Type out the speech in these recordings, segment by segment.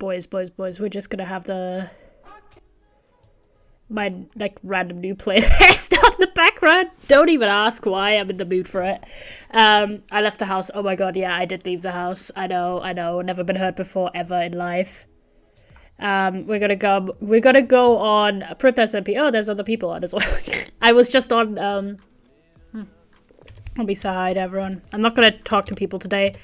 boys, we're just gonna have my like random new playlist on the background. Don't even ask why. I'm in the mood for it. I left the house. Oh my god, yeah, I did leave the house. I know. Never been hurt before ever in life. We're gonna go on Prrp Smp. Oh, there's other people on as well. I was just on let me say hi to everyone. I'm not gonna talk to people today.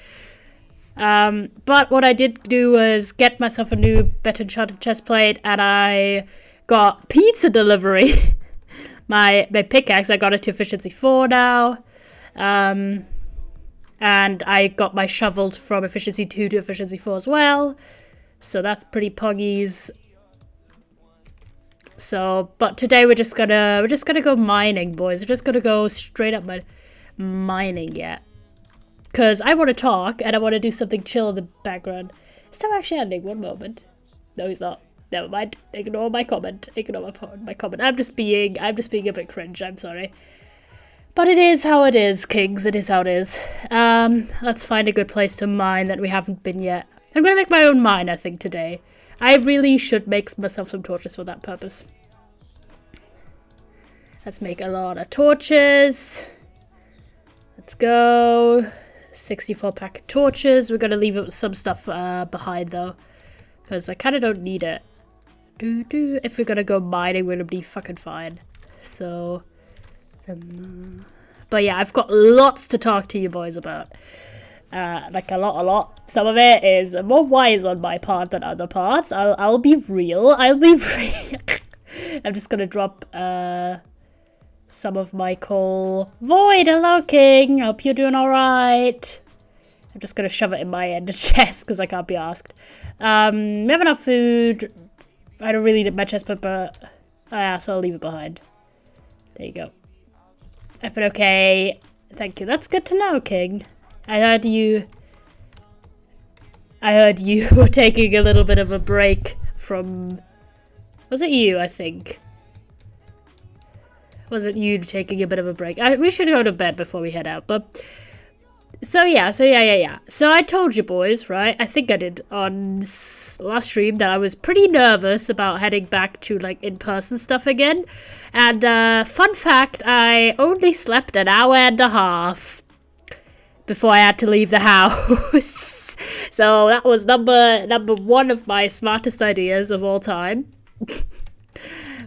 But what I did do was get myself a new better enchanted chest plate, and I got pizza delivery. my pickaxe, I got it to efficiency 4 now. And I got my shovel from efficiency 2 to efficiency 4 as well. So that's pretty puggies. So, but today we're just gonna go mining, boys. We're just gonna go straight up mining, yeah. Because I want to talk and I want to do something chill in the background. Is Tom actually ending? One moment. No, he's not. Never mind. Ignore my comment. Ignore my comment. I'm just being a bit cringe. I'm sorry. But it is how it is, kings. It is how it is. Let's find a good place to mine that we haven't been yet. I'm gonna make my own mine, I think, today. I really should make myself some torches for that purpose. Let's make a lot of torches. Let's go. 64 pack of torches. We're gonna leave some stuff behind though, because I kind of don't need it. If we're gonna go mining, we're gonna be fucking fine. So, but yeah, I've got lots to talk to you boys about. Like a lot. Some of it is more wise on my part than other parts. I'll be real. I'm just gonna drop some of my coal. Void, hello king. Hope you're doing alright. I'm just gonna shove it in my ender chest because I can't be asked. We have enough food. I don't really need my chest, but yeah, so I'll leave it behind. There you go. I've been okay. Thank you. That's good to know, king. I heard you were taking a little bit of a break from... Was it you, I think? Was it you taking a bit of a break? We should go to bed before we head out, but... So yeah. So I told you boys, right? I think I did on last stream that I was pretty nervous about heading back to like in-person stuff again. And fun fact, I only slept an hour and a half before I had to leave the house. So that was number one of my smartest ideas of all time.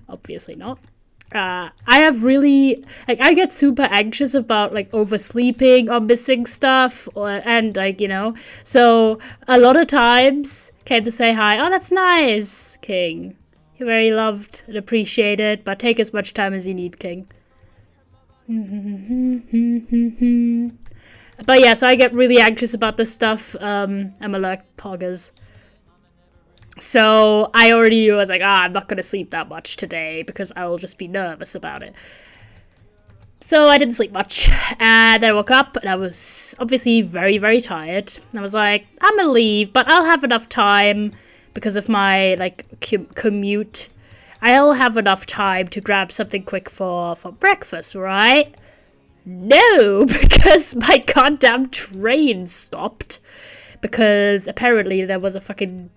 Obviously not. I have really, like, I get super anxious about, like, oversleeping or missing stuff, and, like, you know, so a lot of times came to say hi. Oh, that's nice, king. You're very loved and appreciated, but take as much time as you need, king. But yeah, so I get really anxious about this stuff. I'm alert poggers. So I already was like, I'm not going to sleep that much today because I will just be nervous about it. So I didn't sleep much, and I woke up and I was obviously very, very tired. I was like, I'm going to leave, but I'll have enough time because of my like commute. I'll have enough time to grab something quick for breakfast, right? No, because my goddamn train stopped because apparently there was a fucking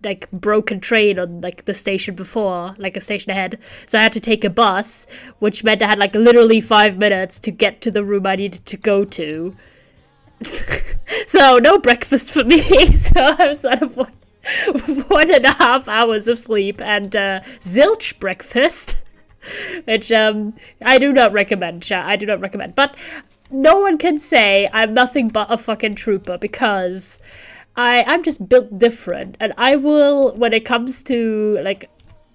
like broken train on like the station before, like a station ahead, so I had to take a bus, which meant I had like literally 5 minutes to get to the room I needed to go to. So no breakfast for me. So I was sort of 1.5 hours of sleep and zilch breakfast, which I do not recommend, chat. I do not recommend, but no one can say I'm nothing but a fucking trooper because I'm just built different, and I will, when it comes to, like,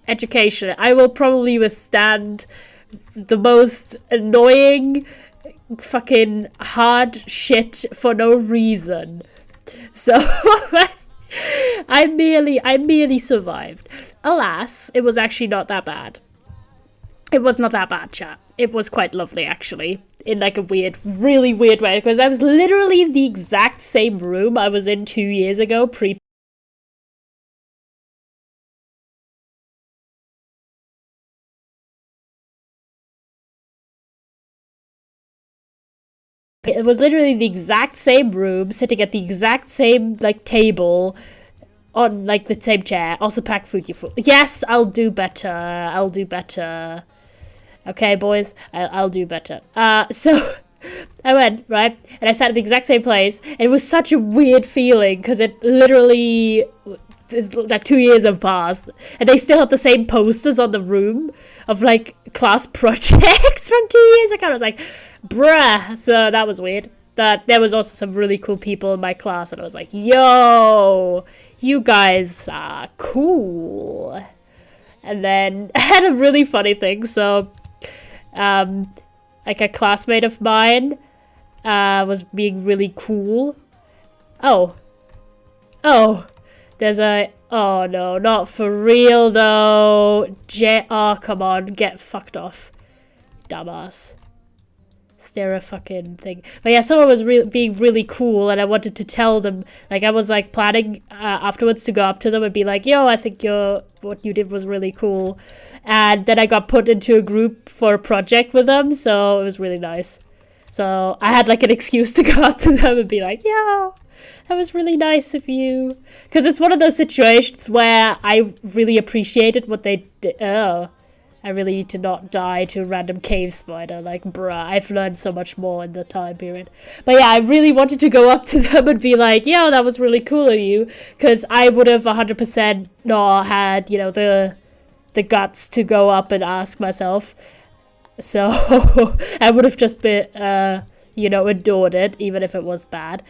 education, I will probably withstand the most annoying, fucking hard shit for no reason. So, I merely survived. Alas, it was actually not that bad. It was not that bad, chat. It was quite lovely, actually. In like a weird, really weird way, because I was literally in the exact same room I was in 2 years ago, It was literally the exact same room, sitting at the exact same, like, table, on like the same chair. Also pack food, you fool. Yes, I'll do better. I'll do better. Okay, boys, I'll do better. So I went, right? And I sat at the exact same place. And it was such a weird feeling because it literally, like 2 years have passed. And they still had the same posters on the room of like class projects from 2 years ago. I was like, bruh. So that was weird. But there was also some really cool people in my class. And I was like, yo, you guys are cool. And then I had a really funny thing. So, like a classmate of mine was being really cool. Oh, there's a, oh no, not for real though. Oh, come on, get fucked off, dumbass. Stare a fucking thing. But yeah, someone was being really cool, and I wanted to tell them, like, I was like planning afterwards to go up to them and be like, yo, I think what you did was really cool. And then I got put into a group for a project with them, so it was really nice. So I had like an excuse to go up to them and be like, yo, that was really nice of you. Because it's one of those situations where I really appreciated what they did. Oh, I really need to not die to a random cave spider. Like, bruh, I've learned so much more in the time period. But yeah, I really wanted to go up to them and be like, yo, that was really cool of you. Because I would have 100% not had, you know, the guts to go up and ask myself. So I would have just been, you know, adored it, even if it was bad.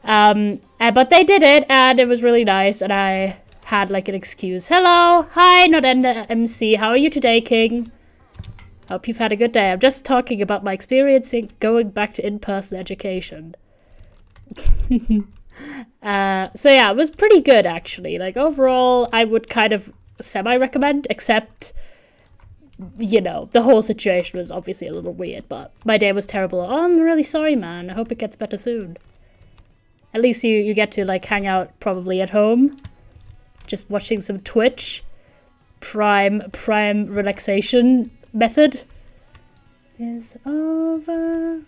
But they did it, and it was really nice, and I had like an excuse. Hello, hi, not MC. How are you today, King? Hope you've had a good day. I'm just talking about my experience in going back to in-person education. So yeah, it was pretty good actually. Like overall, I would kind of semi-recommend, except, you know, the whole situation was obviously a little weird, but my day was terrible. Oh, I'm really sorry, man. I hope it gets better soon. At least you get to like hang out probably at home. Just watching some Twitch. Prime relaxation method is overrated.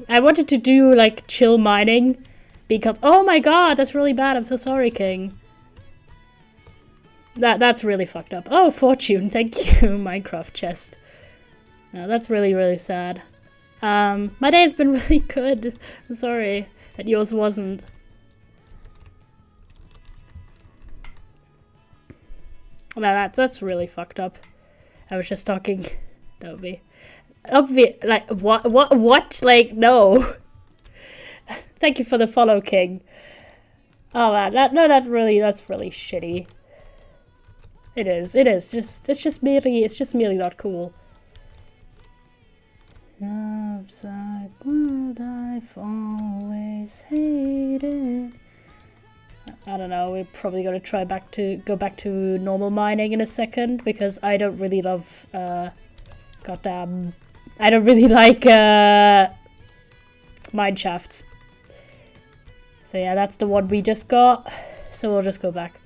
I wanted to do like chill mining because, oh my god, that's really bad. I'm so sorry, King. That's really fucked up. Oh, fortune, thank you, Minecraft chest. No, that's really, really sad. My day has been really good. I'm sorry that yours wasn't. No, that's really fucked up. I was just talking. Don't be. Like, what? Like, no. Thank you for the follow, King. Oh man, that's really shitty. It is. It's just merely not cool. Upside world I've always hated. I don't know, we're probably gonna go back to normal mining in a second because I don't really love I don't really like mine shafts. So yeah, that's the one we just got. So we'll just go back.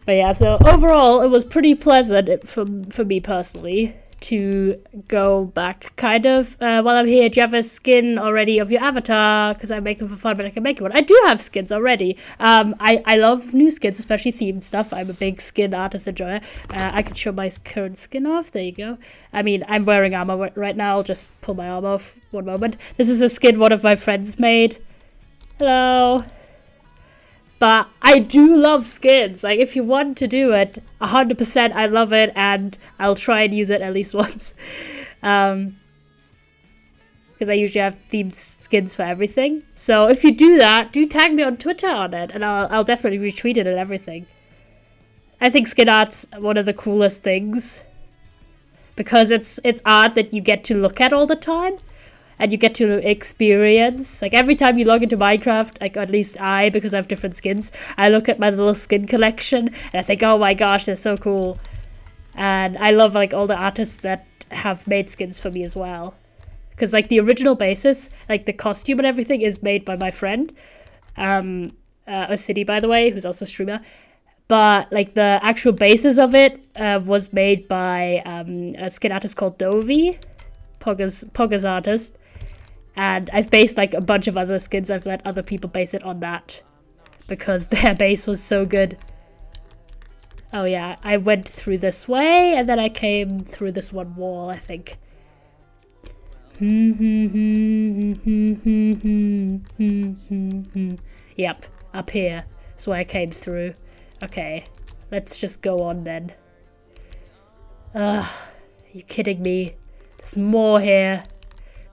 But yeah, so overall it was pretty pleasant for me personally to go back, kind of. While I'm here, do you have a skin already of your avatar? Because I make them for fun, but I can make you one. I do have skins already. I love new skins, especially themed stuff. I'm a big skin artist enjoyer. I can show my current skin off. There you go. I mean, I'm wearing armor right now. I'll just pull my armor off one moment. This is a skin one of my friends made. Hello. But I do love skins. Like, if you want to do it, 100% I love it, and I'll try and use it at least once. Because I usually have themed skins for everything. So if you do that, do tag me on Twitter on it, and I'll definitely retweet it and everything. I think skin art's one of the coolest things. Because it's art that you get to look at all the time. And you get to experience, like every time you log into Minecraft, like at least because I have different skins, I look at my little skin collection and I think, oh my gosh, they're so cool. And I love like all the artists that have made skins for me as well. Because like the original basis, like the costume and everything is made by my friend, a city by the way, who's also a streamer. But like the actual basis of it was made by a skin artist called Dovey, Pogga's artist. And I've based like a bunch of other skins. I've let other people base it on that because their base was so good. Oh yeah, I went through this way and then I came through this one wall, I think. Yep, up here. That's where I came through. Okay, let's just go on then. Ugh, are you kidding me? There's more here.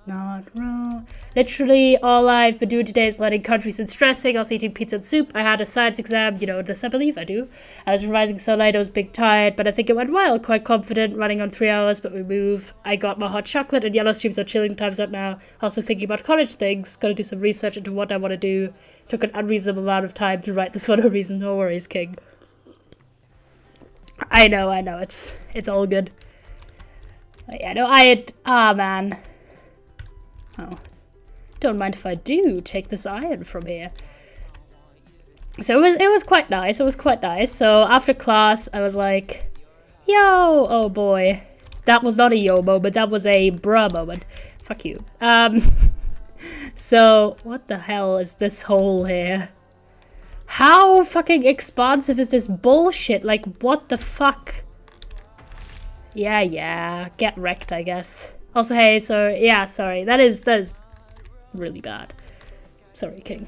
Not wrong. Literally all I've been doing today is learning countries and stressing, also eating pizza and soup. I had a science exam, you know this, I believe I do. I was revising so late, I was big tired, but I think it went well. Quite confident, running on 3 hours, but we move. I got my hot chocolate and yellow streams are chilling times out now. Also thinking about college things, gotta do some research into what I want to do. Took an unreasonable amount of time to write this for no reason. No worries, King. I know, it's all good. But yeah, no, man. Oh, don't mind if I do take this iron from here. So it was quite nice. It was quite nice. So after class, I was like, yo, oh boy. That was not a yo moment. That was a bruh moment. Fuck you. So what the hell is this hole here? How fucking expansive is this bullshit? Like, what the fuck? Yeah. Get wrecked, I guess. Also, hey, so, yeah, sorry. That is really bad. Sorry, King.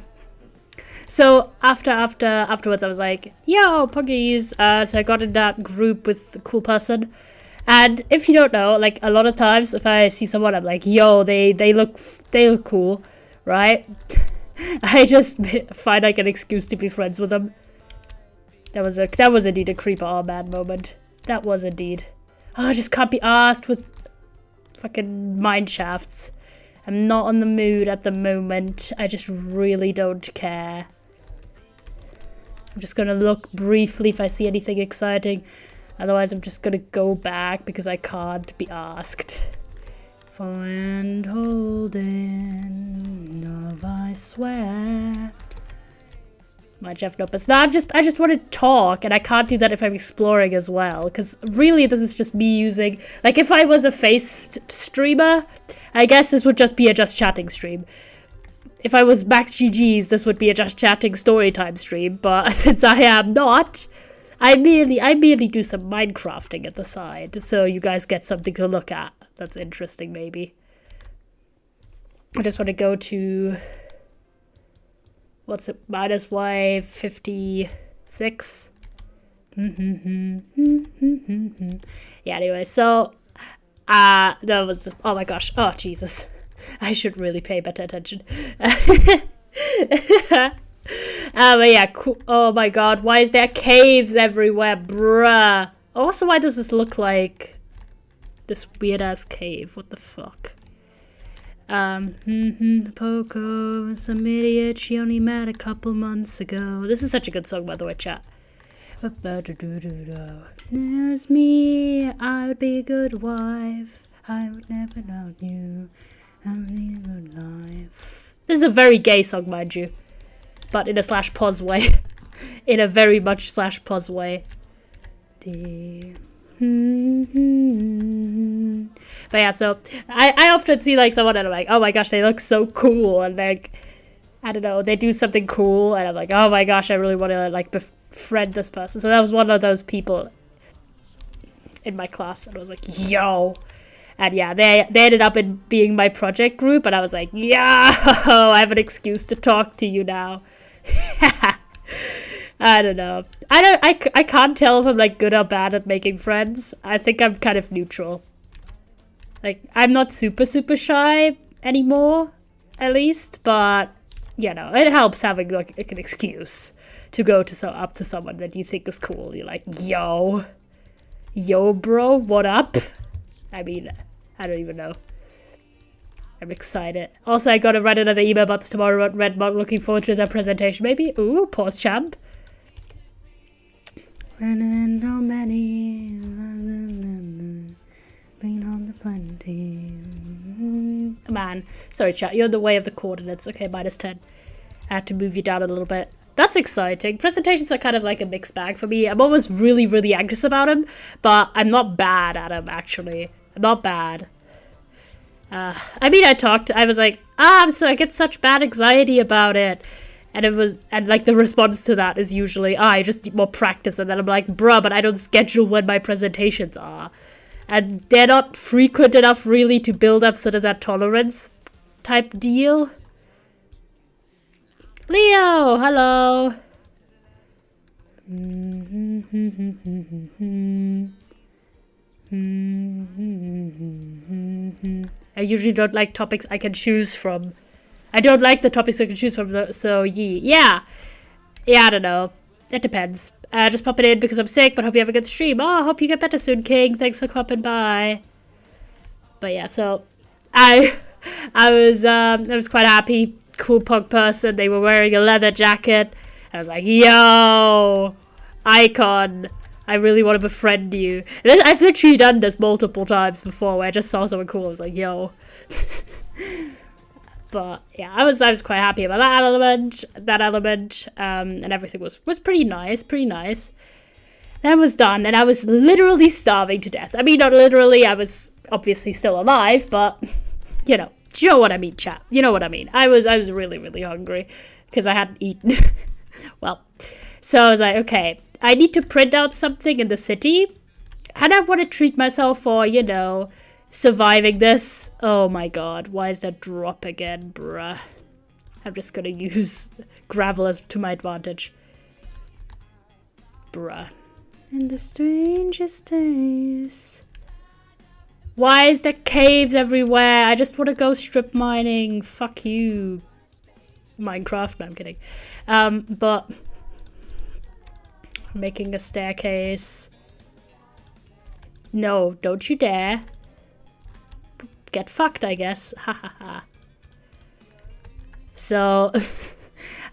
So, afterwards, I was like, yo, puggies. So I got in that group with the cool person. And if you don't know, like, a lot of times, if I see someone, I'm like, yo, they look cool, right? I just find like an excuse to be friends with them. That was indeed a creeper all man moment. That was indeed. Oh, I just can't be asked with fucking mine shafts. I'm not on the mood at the moment. I just really don't care. I'm just gonna look briefly if I see anything exciting. Otherwise, I'm just gonna go back because I can't be asked. Hand holding of I swear. My Jeff Nopus. No, I just want to talk, and I can't do that if I'm exploring as well. Because really, this is just me using. Like, if I was a face streamer, I guess this would just be a just chatting stream. If I was Max GG's, this would be a just chatting storytime stream. But since I am not, I merely do some Minecrafting at the side, so you guys get something to look at. That's interesting, maybe. I just want to go to. What's it? Minus Y 56. Yeah, anyway, so that was just, oh my gosh. Oh Jesus. I should really pay better attention. But yeah, cool. Oh my god, why is there caves everywhere, bruh? Also, why does this look like this weird ass cave? What the fuck? Poco, some idiot, she only met a couple months ago. This is such a good song, by the way, chat. There's me, I would be a good wife. I would never know you. I would need a good life. This is a very gay song, mind you. But in a /pos way. In a very much /pos way. But yeah, so I often see like someone and I'm like, oh my gosh, they look so cool, and like, I don't know, they do something cool and I'm like, oh my gosh, I really want to like befriend this person. So that was one of those people in my class, and I was like, yo. And yeah, they ended up in being my project group, and I was like, yo, I have an excuse to talk to you now. I don't know. I can't tell if I'm like good or bad at making friends. I think I'm kind of neutral. Like, I'm not super shy anymore, at least, but you know, it helps having like an excuse to go to up to someone that you think is cool. You're like, yo, bro, what up? I mean, I don't even know. I'm excited. Also, I gotta write another email about this tomorrow about Redmond. Looking forward to their presentation, maybe. Ooh, pause champ. And how many bring home the plenty. Man, sorry chat, you're in the way of the coordinates. Okay, -10. I had to move you down a little bit. That's exciting. Presentations are kind of like a mixed bag for me. I'm always really anxious about them, but I'm not bad at them, actually. I'm not bad. I mean, I was like, I get such bad anxiety about it. And like the response to that is usually, I just need more practice. And then I'm like, bruh, but I don't schedule when my presentations are. And they're not frequent enough really to build up sort of that tolerance type deal. Leo, hello. I usually don't like topics I can choose from. I don't like the topics I can choose from, so yeah. Yeah, I don't know. It depends. Just pop it in because I'm sick, but hope you have a good stream. Oh, I hope you get better soon, King. Thanks for popping by. But yeah, so I was quite happy. Cool punk person. They were wearing a leather jacket. I was like, yo, icon. I really want to befriend you. And I've literally done this multiple times before where I just saw someone cool. I was like, yo. But yeah, I was quite happy about that element. And everything was pretty nice. That was done, and I was literally starving to death. I mean, not literally, I was obviously still alive, but you know what I mean, chat. You know what I mean. I was really, really hungry because I hadn't eaten. Well, so I was like, okay, I need to print out something in the city, and I want to treat myself for, surviving this. Oh my god, why is that drop again, bruh? I'm just gonna use gravel as to my advantage. Bruh. In the strangest days. Why is there caves everywhere? I just want to go strip mining. Fuck you. Minecraft? No, I'm kidding. But making a staircase. No, don't you dare. Get fucked, I guess. Ha ha ha. So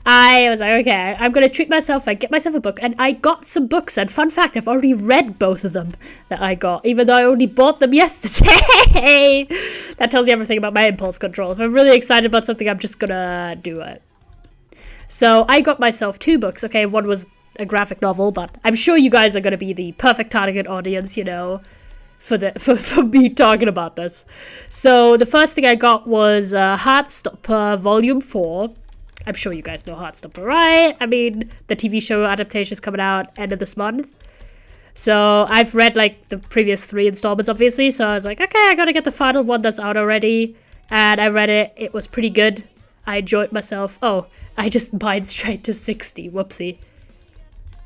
I was like, okay, I'm gonna treat myself. I get myself a book, and I got some books. And fun fact, I've already read both of them that I got, even though I only bought them yesterday. That tells you everything about my impulse control. If I'm really excited about something, I'm just gonna do it. So I got myself 2 books. Okay, one was a graphic novel, but I'm sure you guys are gonna be the perfect target audience, for me talking about this. So the first thing I got was Heartstopper Volume 4. I'm sure you guys know Heartstopper, right? I mean, the TV show adaptation is coming out end of this month. So I've read like the previous 3 installments, obviously. So I was like, okay, I gotta get the final one that's out already. And I read it. It was pretty good. I enjoyed myself. Oh, I just mined straight to 60. Whoopsie.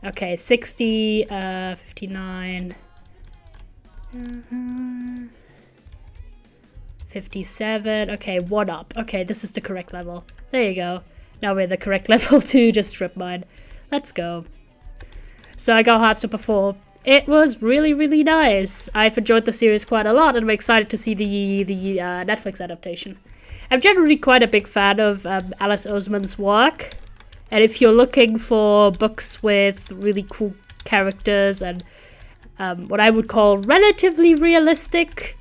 Okay, 60, 59... 57. Okay, 1 up. Okay, this is the correct level. There you go. Now we're the correct level to just strip mine. Let's go. So I got Heartstopper 4. It was really, really nice. I've enjoyed the series quite a lot, and I'm excited to see the Netflix adaptation. I'm generally quite a big fan of Alice Oseman's work, and if you're looking for books with really cool characters and what I would call relatively realistic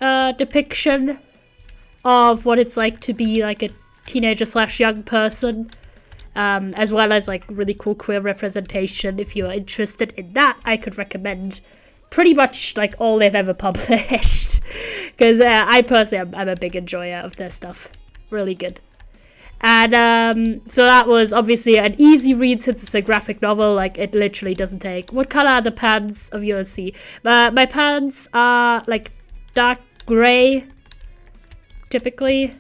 depiction of what it's like to be like a teenager / young person, as well as like really cool queer representation. If you're interested in that, I could recommend pretty much like all they've ever published, because I personally I'm a big enjoyer of their stuff. Really good. And so that was obviously an easy read since it's a graphic novel. Like, it literally doesn't take... What color are the pants of yours? See, my pants are like dark gray, typically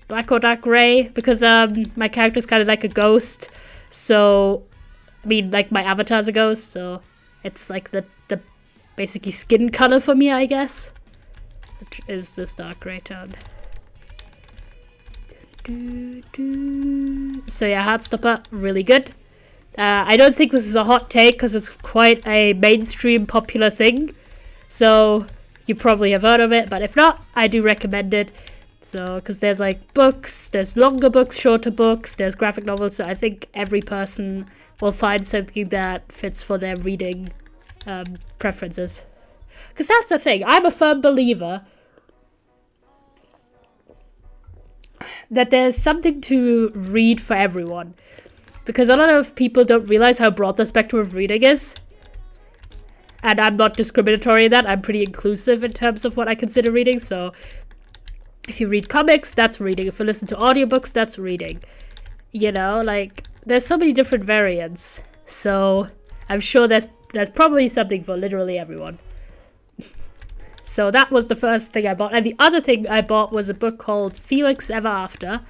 black or dark gray, because my character's kind of like a ghost. So I mean, like, my avatar's a ghost, so it's like the basically skin color for me, I guess, which is this dark gray tone. So yeah, Heartstopper, really good. I don't think this is a hot take because it's quite a mainstream popular thing, so you probably have heard of it, but if not, I do recommend it. So, because there's like books, there's longer books, shorter books, there's graphic novels, so I think every person will find something that fits for their reading preferences. Because that's the thing, I'm a firm believer that there's something to read for everyone, because a lot of people don't realize how broad the spectrum of reading is, and I'm not discriminatory in that. I'm pretty inclusive in terms of what I consider reading. So If you read comics, that's reading. If you listen to audiobooks, that's reading. You know, like, there's so many different variants. So I'm sure there's probably something for literally everyone. So that was the first thing I bought. And the other thing I bought was a book called Felix Ever After.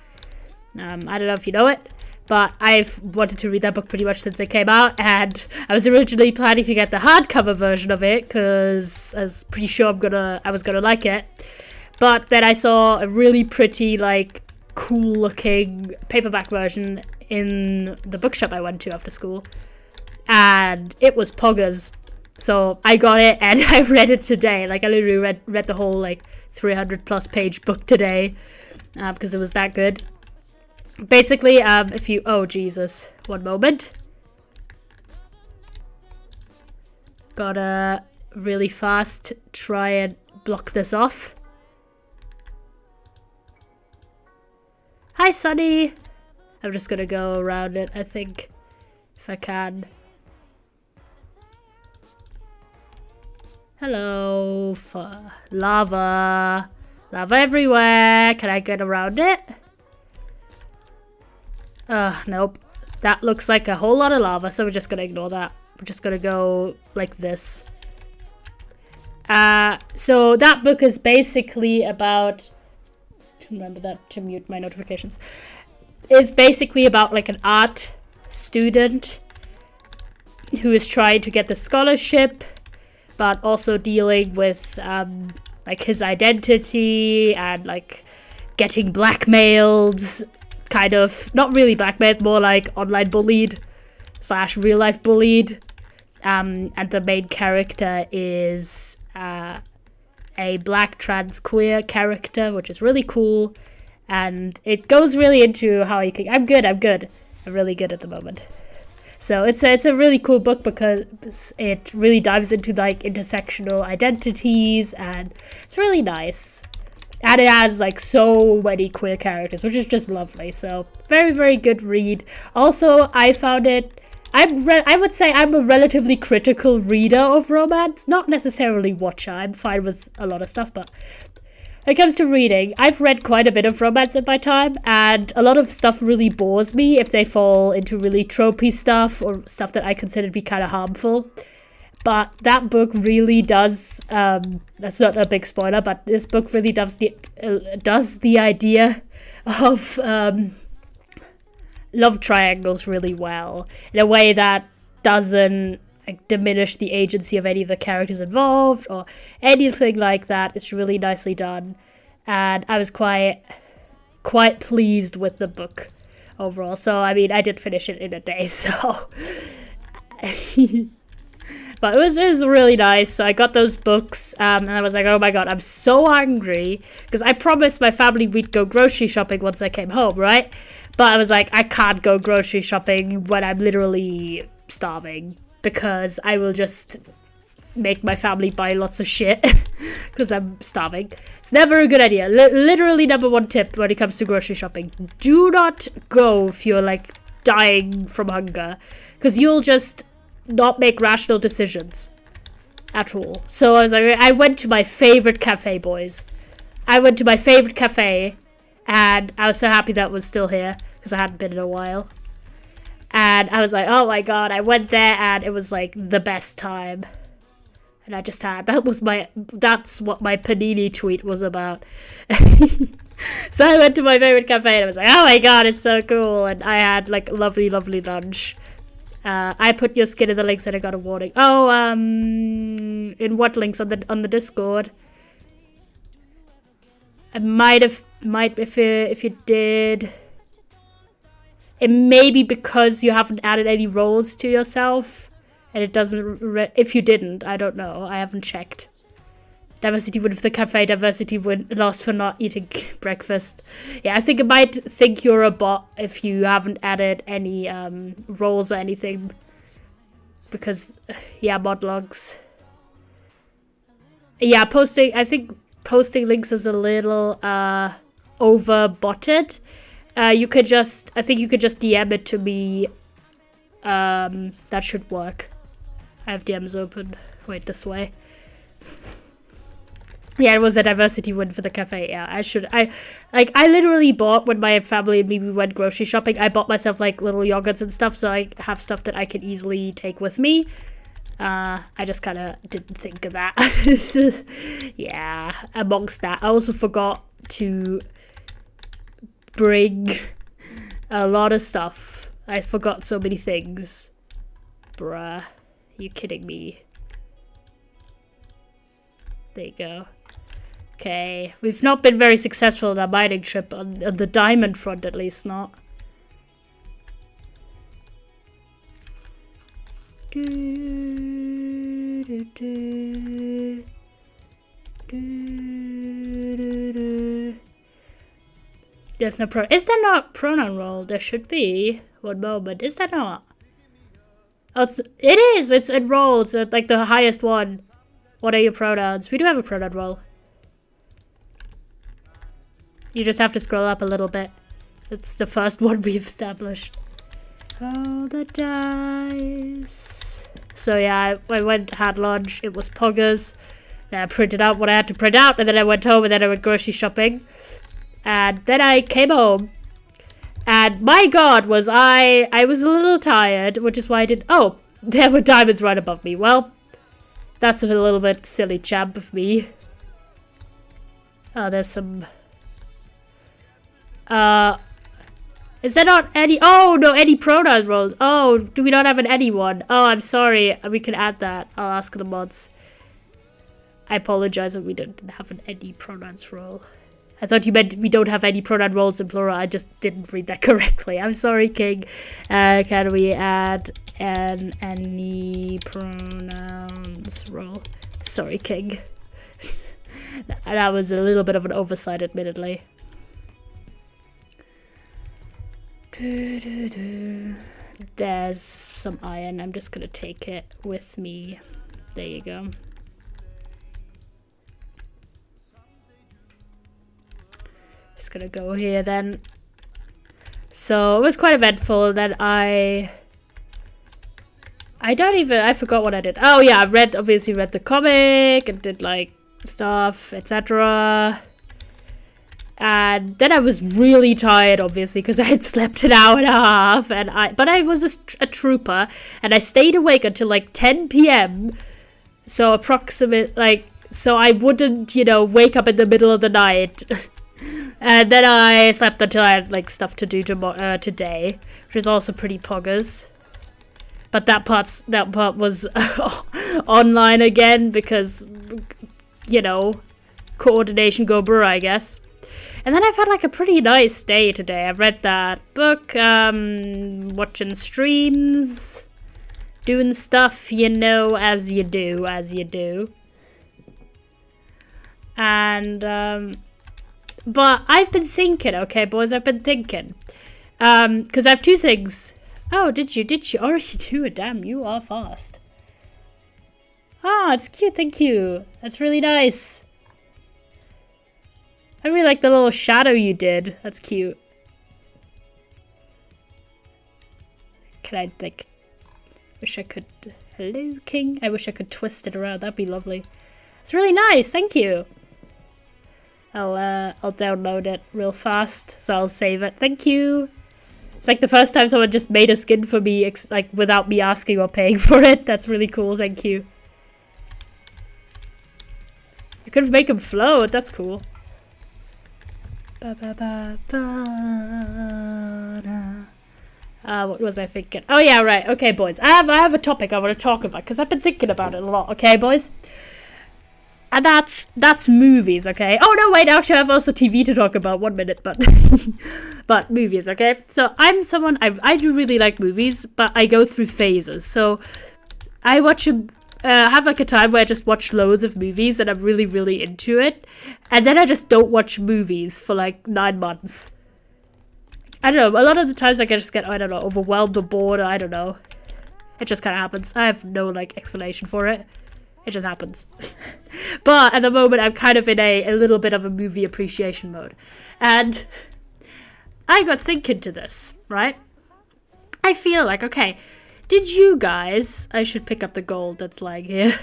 I don't know if you know it, but I've wanted to read that book pretty much since it came out. And I was originally planning to get the hardcover version of it because I was pretty sure I was gonna like it. But then I saw a really pretty, like, cool looking paperback version in the bookshop I went to after school. And it was poggers. So I got it and I read it today. Like, I literally read the whole, like, 300 plus page book today because it was that good. Basically, if you... Oh, Jesus. One moment. Gotta really fast try and block this off. Hi, Sunny. I'm just gonna go around it, I think, if I can. Hello, lava. Lava everywhere. Can I get around it? Nope. That looks like a whole lot of lava, so we're just gonna ignore that. We're just gonna go like this. So that book is basically about... Remember that to mute my notifications. Is basically about, like, an art student who is trying to get the scholarship, but also dealing with, like, his identity and, like, getting blackmailed, kind of, not really blackmailed, more like online bullied / real life bullied. And the main character is a black trans queer character, which is really cool. And it goes really into how you can... I'm good. I'm really good at the moment. So it's a really cool book because it really dives into, like, intersectional identities, and it's really nice. And it has, like, so many queer characters, which is just lovely. So very, very good read. Also, I found it... I would say I'm a relatively critical reader of romance. Not necessarily watcher. I'm fine with a lot of stuff, but... When it comes to reading, I've read quite a bit of romance in my time, and a lot of stuff really bores me if they fall into really tropey stuff or stuff that I consider to be kind of harmful. But that book really does, that's not a big spoiler, but this book really does the idea of love triangles really well, in a way that doesn't, like, diminish the agency of any of the characters involved or anything like that. It's really nicely done, and I was quite pleased with the book overall. So I mean, I did finish it in a day, so but it was really nice. So I got those books, and I was like, oh my god, I'm so hungry, because I promised my family we'd go grocery shopping once I came home, right? But I was like, I can't go grocery shopping when I'm literally starving, because I will just make my family buy lots of shit because I'm starving. It's never a good idea. Literally #1 tip when it comes to grocery shopping. Do not go if you're, like, dying from hunger, because you'll just not make rational decisions at all. So I was like, I went to my favorite cafe, boys. I went to my favorite cafe, and I was so happy that it was still here because I hadn't been in a while. And I was like, oh my god, I went there and it was, like, the best time. And I just had, that's what my Panini tweet was about. So I went to my favorite cafe and I was like, oh my god, it's so cool. And I had, like, lovely, lovely lunch. I put your skin in the links and I got a warning. Oh, in what links? On the Discord? I if you did... It may be because you haven't added any roles to yourself, and it doesn't... if you didn't, I don't know. I haven't checked. Diversity win for the cafe, diversity win lost for not eating breakfast. Yeah, I think it might think you're a bot if you haven't added any roles or anything. Because, yeah, mod logs. Yeah, I think posting links is a little over-botted. You could just... I think you could just DM it to me. That should work. I have DMs open. Wait, this way. Yeah, it was a diversity win for the cafe. Yeah, I literally bought, when my family and me we went grocery shopping, I bought myself like little yogurts and stuff, so I have stuff that I can easily take with me. I just kind of didn't think of that. Yeah, amongst that, I also forgot to bring a lot of stuff. I forgot so many things. Bruh, you kidding me? There you go. Okay, we've not been very successful in our mining trip, on the diamond front at least not. There's no is there not pronoun roll? There should be. One moment. Is there not? Oh, it is! It's enrolled. It's like the highest one. What are your pronouns? We do have a pronoun roll. You just have to scroll up a little bit. It's the first one we've established. Roll the dice. So yeah, I went, had lunch. It was poggers. Then I printed out what I had to print out, and then I went home, and then I went grocery shopping. And then I came home. And my god, was I was a little tired, which is why I did. Oh, there were diamonds right above me. Well, that's a little bit silly champ of me. Oh, there's some... is there not any... Oh, no, any pronoun rolls. Oh, do we not have an any one? Oh, I'm sorry. We can add that. I'll ask the mods. I apologize that we didn't have an any pronouns roll. I thought you meant we don't have any pronoun rolls in plural. I just didn't read that correctly. I'm sorry, King. Can we add an any pronouns roll? Sorry, King. That was a little bit of an oversight, admittedly. There's some iron. I'm just gonna take it with me. There you go. Just gonna go here then. So it was quite eventful. Then I forgot what I did. Oh yeah, I've obviously read the comic and did like stuff, etc. And then I was really tired, obviously, because I had slept an hour and a half. But I was a trooper, and I stayed awake until like 10 p.m. So so I wouldn't, wake up in the middle of the night. And then I slept until I had like stuff to do today, which is also pretty poggers. But that part was online again because, coordination go brr, I guess. And then I've had like a pretty nice day today. I've read that book, watching streams, doing stuff, as you do. And, but I've been thinking, okay, boys, I've been thinking. Because I have two things. Oh, did you already do it? Damn, you are fast. Ah, it's cute, thank you. That's really nice. I really like the little shadow you did. That's cute. Can I, wish I could... Hello, King? I wish I could twist it around. That'd be lovely. It's really nice, thank you. I'll download it real fast, so I'll save it. Thank you. It's like the first time someone just made a skin for me, without me asking or paying for it. That's really cool, thank you. You could make him float, that's cool. What was I thinking? Oh yeah, right. Okay, boys. I have a topic I want to talk about because I've been thinking about it a lot. Okay, boys. And that's movies. Okay. Oh no, wait. Actually, I have also TV to talk about. 1 minute, but but movies. Okay. So I'm someone I do really like movies, but I go through phases. So I have like a time where I just watch loads of movies and I'm really, really into it. And then I just don't watch movies for like 9 months. I don't know. A lot of the times I just get, I don't know, overwhelmed or bored. I don't know. It just kind of happens. I have no like explanation for it. It just happens. But at the moment I'm kind of in a little bit of a movie appreciation mode. And I got thinking to this, right? I feel like, okay, did you guys, I should pick up the gold that's lying here.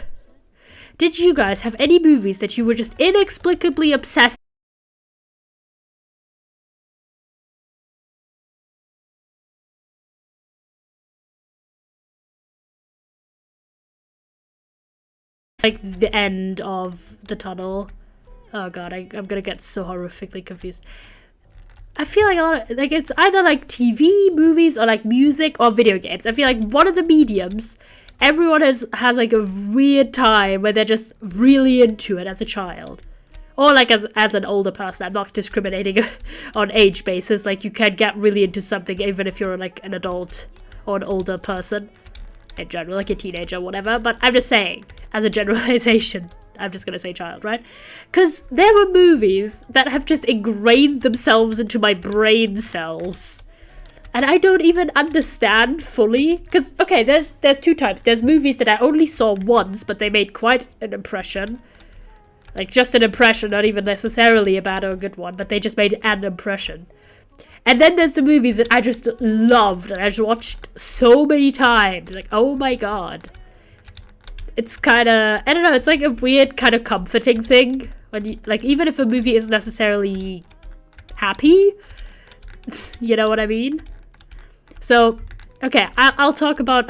did you guys have any movies that you were just inexplicably obsessed like the end of the tunnel? Oh god, I'm gonna get so horrifically confused. I feel like a lot of, like, it's either like TV, movies, or like music or video games. I feel like one of the mediums, everyone has like a weird time where they're just really into it as a child. Or like as an older person. I'm not discriminating on age basis. Like, you can get really into something even if you're like an adult or an older person in general, like a teenager or whatever. But I'm just saying, as a generalization, I'm just gonna say child, right? Because there were movies that have just ingrained themselves into my brain cells. And I don't even understand fully. Because, okay, there's two types. There's movies that I only saw once, but they made quite an impression. Like, just an impression, not even necessarily a bad or a good one, but they just made an impression. And then there's the movies that I just loved and I just watched so many times. Like, oh my god. It's kind of, I don't know, it's like a weird kind of comforting thing. When you, like, even if a movie isn't necessarily happy, you know what I mean? So, okay, I'll talk about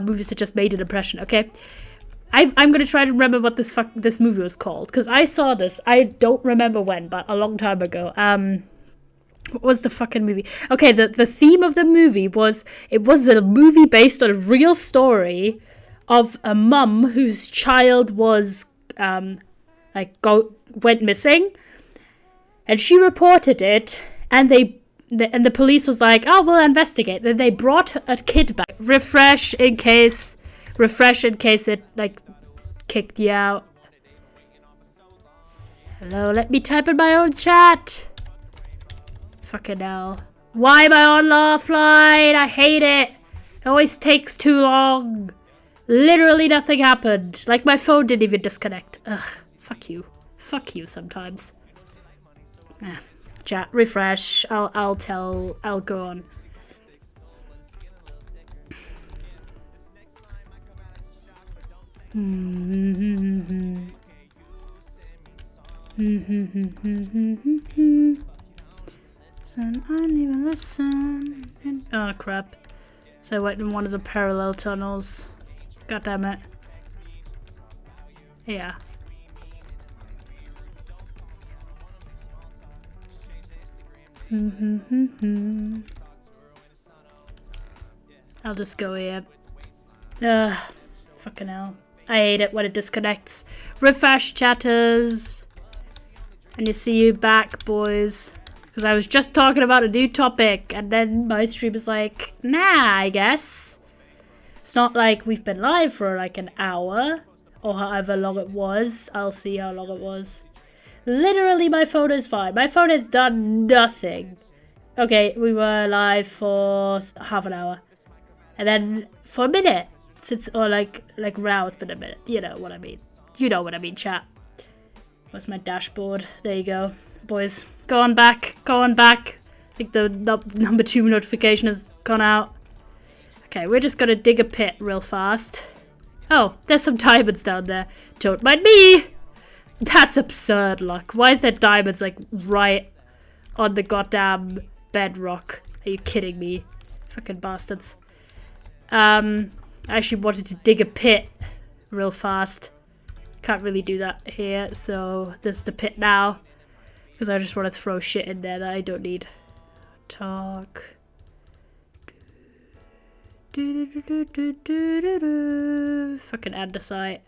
movies that just made an impression, okay? I'm gonna try to remember what this movie was called, because I saw this, I don't remember when, but a long time ago. What was the fucking movie? Okay, the theme of the movie was, it was a movie based on a real story of a mum whose child was, went missing, and she reported it, and the police was like, oh, we'll investigate. Then they brought a kid back. Refresh in case it, like, kicked you out. Hello, let me type in my own chat. Fucking hell. Why am I on offline? I hate it. It always takes too long. Literally nothing happened. Like, my phone didn't even disconnect. Ugh, fuck you. Fuck you sometimes. Chat, refresh. I'll go on. So I didn't even listen. Oh crap. So I went in one of the parallel tunnels. God damn it. Yeah. I'll just go here. Fucking hell. I hate it when it disconnects. Refresh, chatters. And you see you back, boys. Because I was just talking about a new topic, and then my stream is like, nah, I guess. It's not like we've been live for like an hour, or however long it was. I'll see how long it was. Literally, my phone is fine. My phone has done nothing. Okay, we were live for half an hour. And then for a minute. Or like now it's been a minute. You know what I mean. You know what I mean, chat. Where's my dashboard? There you go. Boys, go on back. Go on back. I think the number 2 notification has gone out. Okay, we're just gonna dig a pit real fast. Oh, there's some diamonds down there. Don't mind me. That's absurd luck. Why is there diamonds like right on the goddamn bedrock? Are you kidding me? Fucking bastards. I actually wanted to dig a pit real fast. Can't really do that here, so this is the pit now. Because I just want to throw shit in there that I don't need. Talk. Fucking andesite.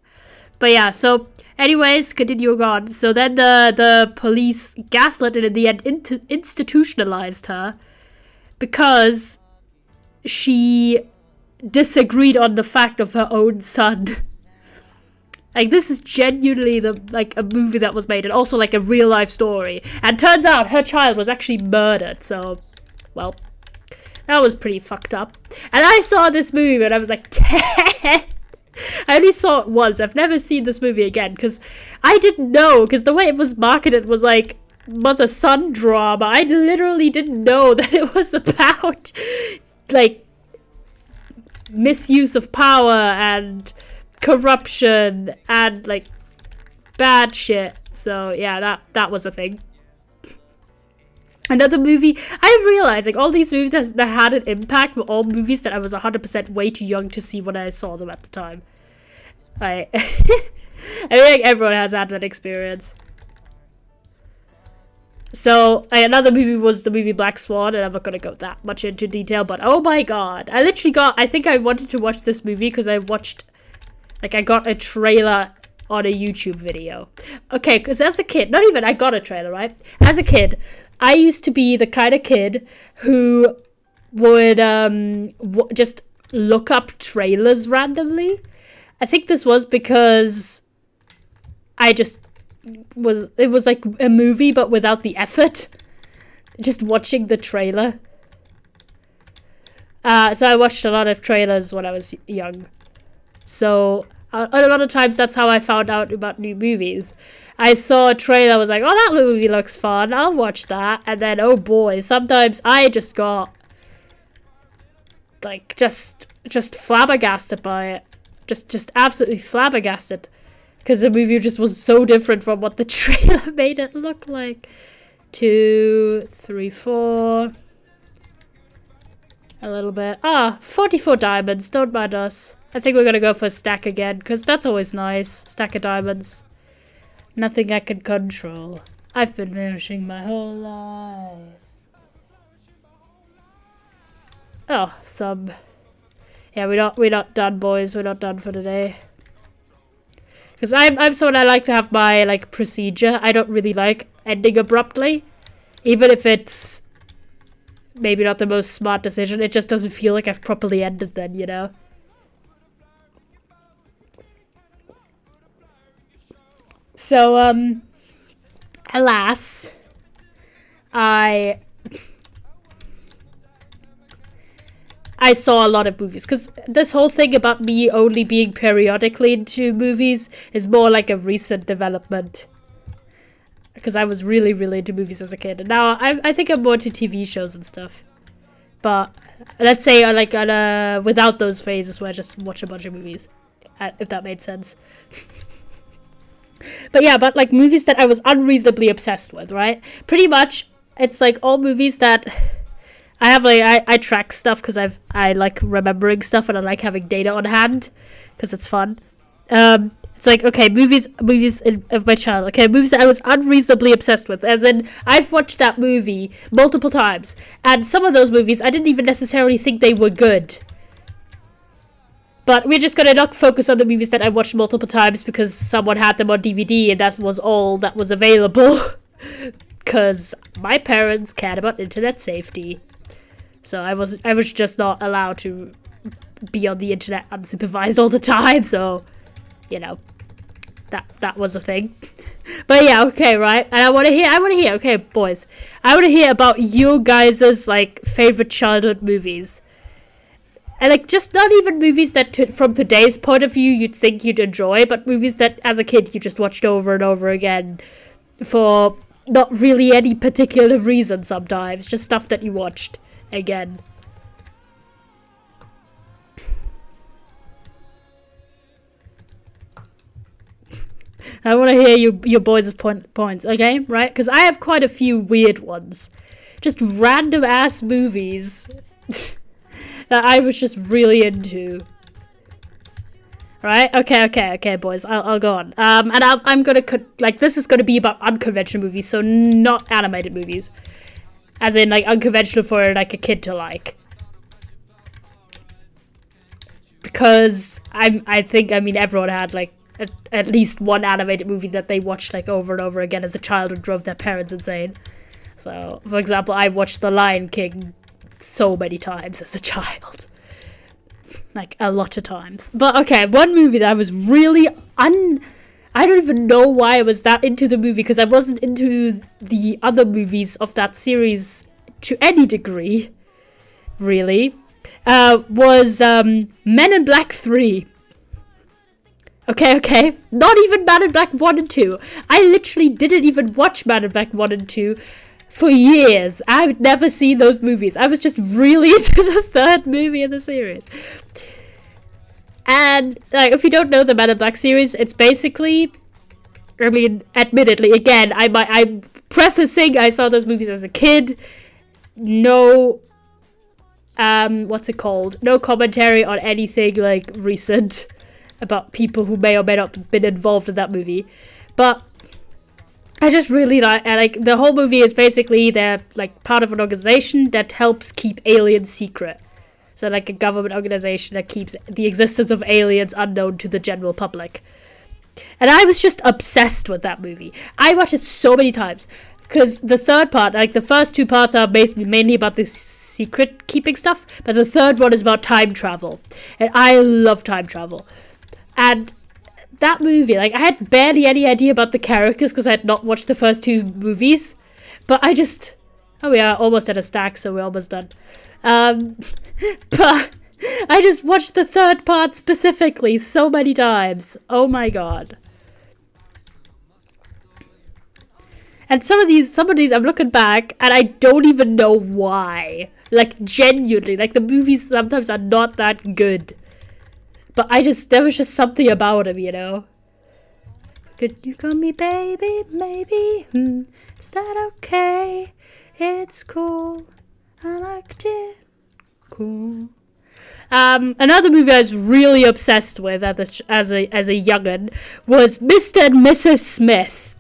But yeah, so anyways, continuing on. So then the police gaslit and in the end institutionalized her because she disagreed on the fact of her own son. Like, this is genuinely a movie that was made, and also like a real life story. And turns out her child was actually murdered. So, well, that was pretty fucked up. And I saw this movie and I was like 10. I only saw it once. I've never seen this movie again because I didn't know, because the way it was marketed was like mother-son drama. I literally didn't know that it was about like misuse of power and corruption and like bad shit. So yeah, that was a thing. Another movie, I realized like all these movies that had an impact were all movies that I was 100% way too young to see when I saw them at the time. I think everyone has had that experience. So another movie was the movie Black Swan, and I'm not gonna go that much into detail, but oh my god, I think I wanted to watch this movie because I got a trailer on a YouTube video. Okay, because as a kid, not even I got a trailer, right? As a kid, I used to be the kind of kid who would just look up trailers randomly. I think this was because it was like a movie but without the effort. Just watching the trailer. So I watched a lot of trailers when I was young. So a lot of times that's how I found out about new movies. I saw a trailer, I was like, oh, that movie looks fun, I'll watch that. And then, oh boy, sometimes I just got, like, just flabbergasted by it. Just absolutely flabbergasted. Because the movie just was so different from what the trailer made it look like. 2, 3, 4. A little bit. 44 diamonds, don't mind us. I think we're gonna go for a stack again, because that's always nice. Stack of diamonds. Nothing I can control. I've been finishing my whole life. Oh, some. Yeah, we're not done, boys. We're not done for today. Because I'm someone I like to have my like procedure. I don't really like ending abruptly, even if it's maybe not the most smart decision. It just doesn't feel like I've properly ended then, you know. So, alas, I saw a lot of movies, because this whole thing about me only being periodically into movies is more like a recent development. Because I was really, really into movies as a kid, and now I think I'm more into TV shows and stuff. But let's say like without those phases where I just watch a bunch of movies, if that made sense. But yeah, but like movies that I was unreasonably obsessed with, right? Pretty much, it's like all movies that I have like I track stuff because I like remembering stuff and I like having data on hand because it's fun. It's like, okay, movies of my child. Okay, movies that I was unreasonably obsessed with, as in I've watched that movie multiple times, and some of those movies I didn't even necessarily think they were good. But we're just gonna not focus on the movies that I watched multiple times because someone had them on DVD and that was all that was available. Because my parents cared about internet safety. So I was just not allowed to be on the internet unsupervised all the time, so you know, that was a thing. But yeah, okay, right? And I wanna hear, okay, boys. I wanna hear about you guys' like favorite childhood movies. And like just not even movies that from today's point of view you'd think you'd enjoy, but movies that as a kid you just watched over and over again for not really any particular reason sometimes. Just stuff that you watched again. I want to hear your boys' points, okay? Right? Because I have quite a few weird ones. Just random ass movies that I was just really into. Right? Okay, boys. I'll go on. And I'm gonna like this is gonna be about unconventional movies, so not animated movies, as in like unconventional for like a kid to like. Because I think everyone had like at least one animated movie that they watched like over and over again as a child and drove their parents insane. So, for example, I watched The Lion King so many times as a child. Like, a lot of times. But, okay, one movie that I was really I don't even know why I was that into the movie, because I wasn't into the other movies of that series to any degree, really, was Men in Black 3. Okay. Not even Man in Black 1 and 2. I literally didn't even watch Man in Black 1 and 2 for years. I've never seen those movies. I was just really into the third movie in the series. And like, if you don't know the Men in Black series, it's basically, I mean, admittedly, again, I'm prefacing, I saw those movies as a kid. No, what's it called? No commentary on anything like recent about people who may or may not have been involved in that movie. But I just really like the whole movie is basically they're like part of an organization that helps keep aliens secret. So like a government organization that keeps the existence of aliens unknown to the general public. And I was just obsessed with that movie. I watched it so many times. Because the third part, like the first two parts are basically mainly about this secret keeping stuff. But the third one is about time travel. And I love time travel. And that movie, like I had barely any idea about the characters because I had not watched the first two movies. But I just... Oh, we are almost at a stack, so we're almost done. But I just watched the third part specifically so many times. Oh my god. And some of these I'm looking back and I don't even know why. Like genuinely, like the movies sometimes are not that good. But there was just something about him, you know. Could you call me baby, maybe? Is that okay? It's cool. I liked it. Cool. Another movie I was really obsessed with as a youngin' was Mr. and Mrs. Smith.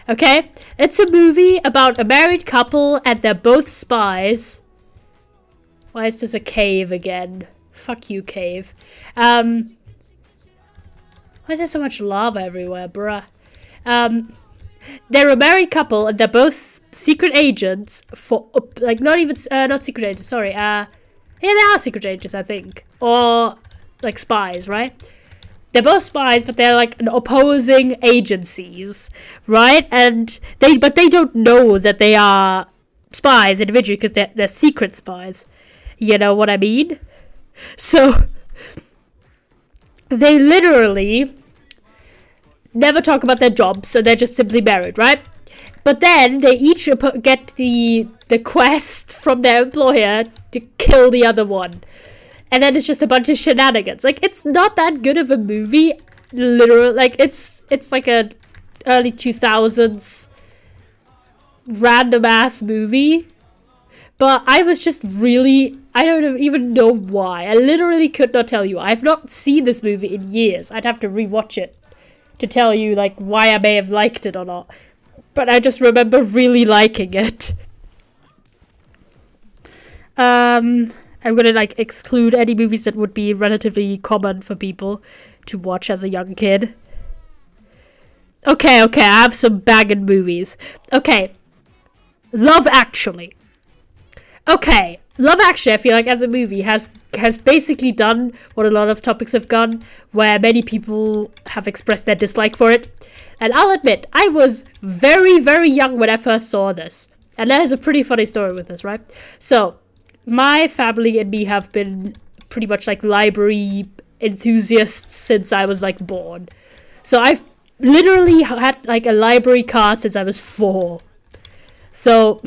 Okay? It's a movie about a married couple and they're both spies. Why is this a cave again? Fuck you, cave. Why is there so much lava everywhere, bruh? They're a married couple and they're both secret agents for, like, not secret agents, sorry. Yeah, they are secret agents, I think. Or, like, spies, right? They're both spies, but they're, like, opposing agencies, right? But they don't know that they are spies individually because they're secret spies. You know what I mean? So, they literally never talk about their jobs, so they're just simply married, right? But then they each get the quest from their employer to kill the other one. And then it's just a bunch of shenanigans. Like, it's not that good of a movie, literally. Like, it's like a early 2000s random-ass movie. But I was just really... I don't even know why. I literally could not tell you. I've not seen this movie in years. I'd have to rewatch it to tell you, like, why I may have liked it or not. But I just remember really liking it. I'm gonna, like, exclude any movies that would be relatively common for people to watch as a young kid. Okay, I have some banging movies. Okay. Love Actually. Okay. Love Actually, I feel like, as a movie, has basically done what a lot of topics have done, where many people have expressed their dislike for it. And I'll admit, I was very, very young when I first saw this. And there's a pretty funny story with this, right? So, my family and me have been pretty much like library enthusiasts since I was like born. So I've literally had like a library card since I was 4. So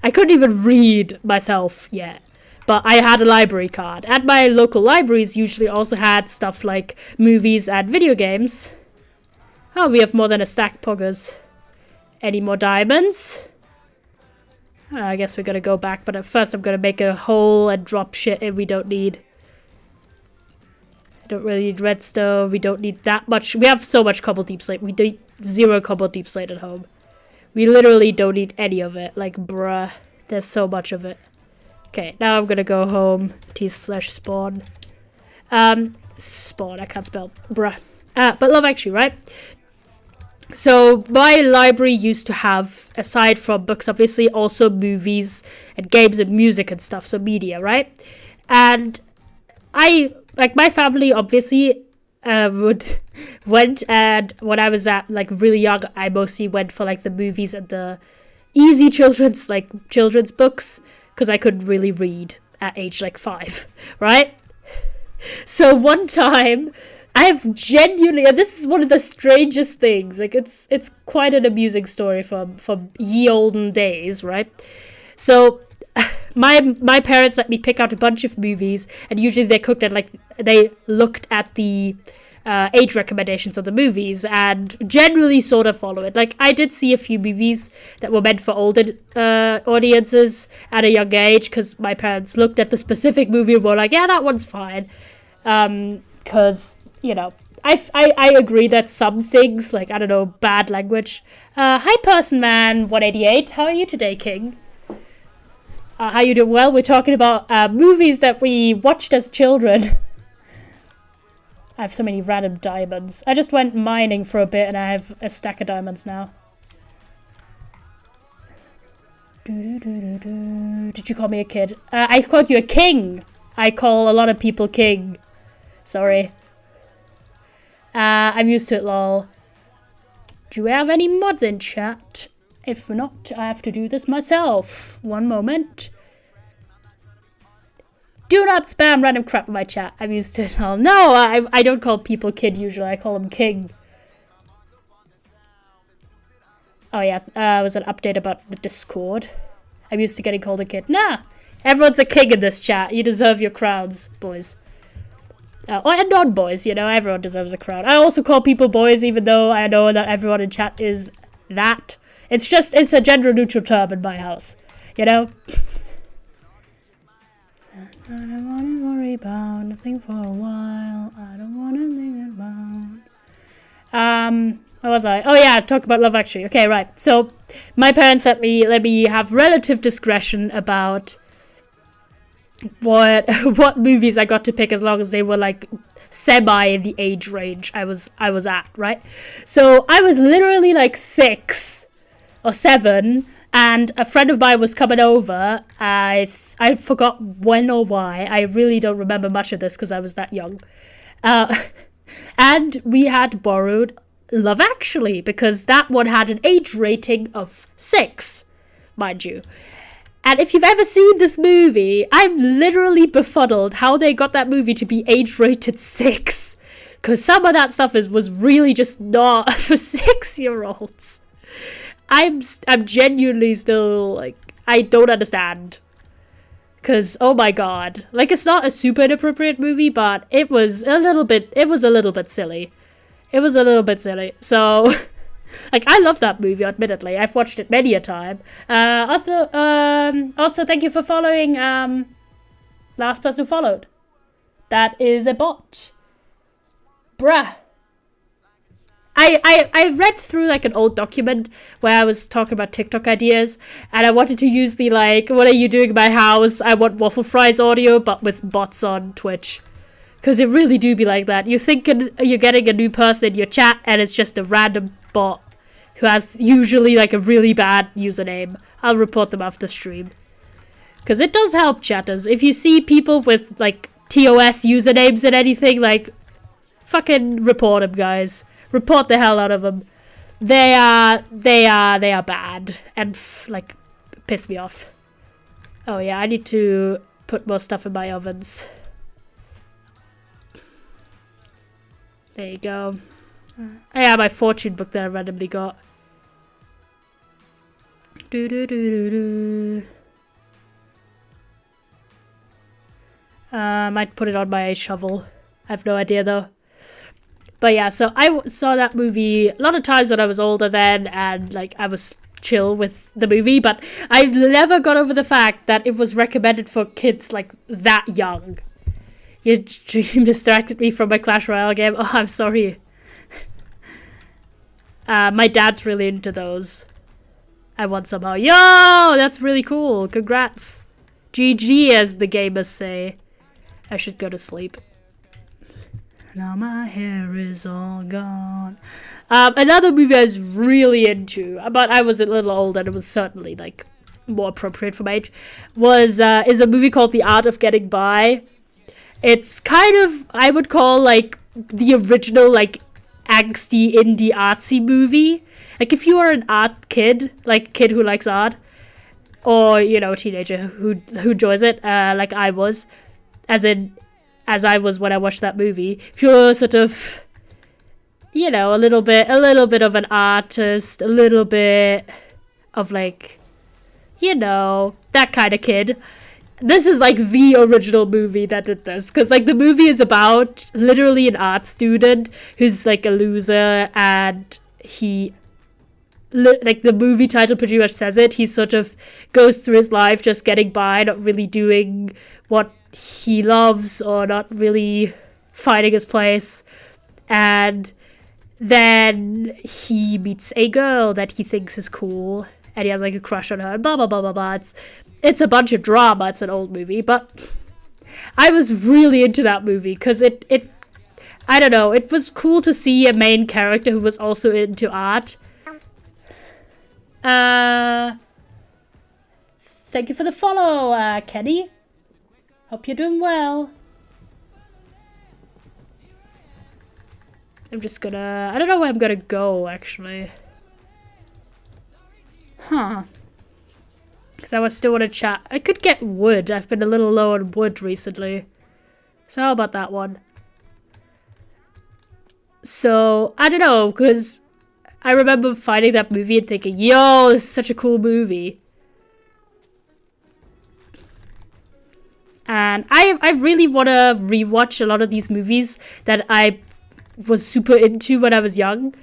I couldn't even read myself yet. But I had a library card. And my local libraries usually also had stuff like movies and video games. Oh, we have more than a stack, poggers. Any more diamonds? I guess we're gonna go back, but at first I'm gonna make a hole and drop shit in we don't need. I don't really need redstone, we don't need that much. We have so much cobble deep slate. We need 0 cobble deep slate at home. We literally don't need any of it. Like, bruh, there's so much of it. Okay, now I'm gonna go home. T/spawn. Spawn, I can't spell. Bruh. But Love Actually, right? So my library used to have, aside from books, obviously, also movies and games and music and stuff, so media, right? And my family obviously went, and when I was like really young, I mostly went for like the movies and the easy children's books, because I couldn't really read at age like 5, right? So one time, I've genuinely, and this is one of the strangest things, like it's quite an amusing story from ye olden days, right? So my parents let me pick out a bunch of movies, and usually they looked at the age recommendations of the movies and generally sort of follow it. Like, I did see a few movies that were meant for older audiences at a young age, because my parents looked at the specific movie and were like, yeah, that one's fine. Because, you know, I agree that some things, like, I don't know, bad language. Hi, Person Man 188. How are you today, King? How you doing? Well, we're talking about movies that we watched as children. I have so many random diamonds. I just went mining for a bit and I have a stack of diamonds now. Did you call me a kid? I called you a king. I call a lot of people king. Sorry. I'm used to it, lol. Do we have any mods in chat? If not, I have to do this myself. One moment. Do not spam random crap in my chat. I'm used to it all. No, I don't call people kid usually. I call them king. Oh yeah, it was an update about the Discord. I'm used to getting called a kid. Nah, everyone's a king in this chat. You deserve your crowns, boys. And non-boys, you know, everyone deserves a crown. I also call people boys, even though I know that everyone in chat is that. It's a gender-neutral term in my house, you know? I don't want to worry about nothing for a while. I don't want to think about... What was I? Oh yeah, talk about Love Actually. Okay, right. So, my parents let me have relative discretion about what movies I got to pick, as long as they were like semi in the age range I was at, right? So I was literally like 6 or 7, and a friend of mine was coming over. I forgot when or why. I really don't remember much of this because I was that young. And we had borrowed Love Actually, because that one had an age rating of 6, mind you. And if you've ever seen this movie, I'm literally befuddled how they got that movie to be age rated 6. Because some of that stuff was really just not for 6-year-olds. I'm genuinely still, like, I don't understand. Because, oh my god. Like, it's not a super inappropriate movie, but it was a little bit silly. It was a little bit silly. So... like, I love that movie, admittedly. I've watched it many a time. Also, thank you for following, last person who followed. That is a bot. Bruh. I read through, like, an old document where I was talking about TikTok ideas, and I wanted to use the, like, what are you doing in my house? I want waffle fries audio, but with bots on Twitch. Because it really do be like that. You think you're getting a new person in your chat, and it's just a random bot who has usually like a really bad username. I'll report them after stream. Because it does help, chatters. If you see people with like TOS usernames and anything, like, fucking report them, guys. Report the hell out of them. They are bad and like piss me off. Oh yeah, I need to put more stuff in my ovens. There you go. I have my fortune book that I randomly got. Might put it on my shovel. I have no idea though. But yeah, so I saw that movie a lot of times when I was older then, and like I was chill with the movie, but I never got over the fact that it was recommended for kids like that young. You distracted me from my Clash Royale game. Oh, I'm sorry. My dad's really into those. I won somehow. Yo, that's really cool. Congrats. GG, as the gamers say. I should go to sleep. Now my hair is all gone. Another movie I was really into, but I was a little old and it was certainly like more appropriate for my age, is a movie called The Art of Getting By. It's kind of, I would call, like, the original, like, angsty, indie, artsy movie. Like, if you are an art kid, like, kid who likes art, or, you know, a teenager who enjoys it, like I was, as I was when I watched that movie, if you're sort of, you know, a little bit of an artist, a little bit of, like, you know, that kind of kid, this is like the original movie that did this, because like the movie is about literally an art student who's like a loser, and he, like the movie title pretty much says it, he sort of goes through his life just getting by, not really doing what he loves or not really finding his place, and then he meets a girl that he thinks is cool, and he has like a crush on her, and blah blah blah blah blah. It's a bunch of drama. It's an old movie, but I was really into that movie because it I don't know, it was cool to see a main character who was also into art. Thank you for the follow, Kenny. Hope you're doing well. I'm just gonna, I don't know where I'm gonna go actually. Huh. Because I still want to chat. I could get wood. I've been a little low on wood recently. So how about that one? So, I don't know, because I remember finding that movie and thinking, yo, this is such a cool movie. And I really want to rewatch a lot of these movies that I was super into when I was young,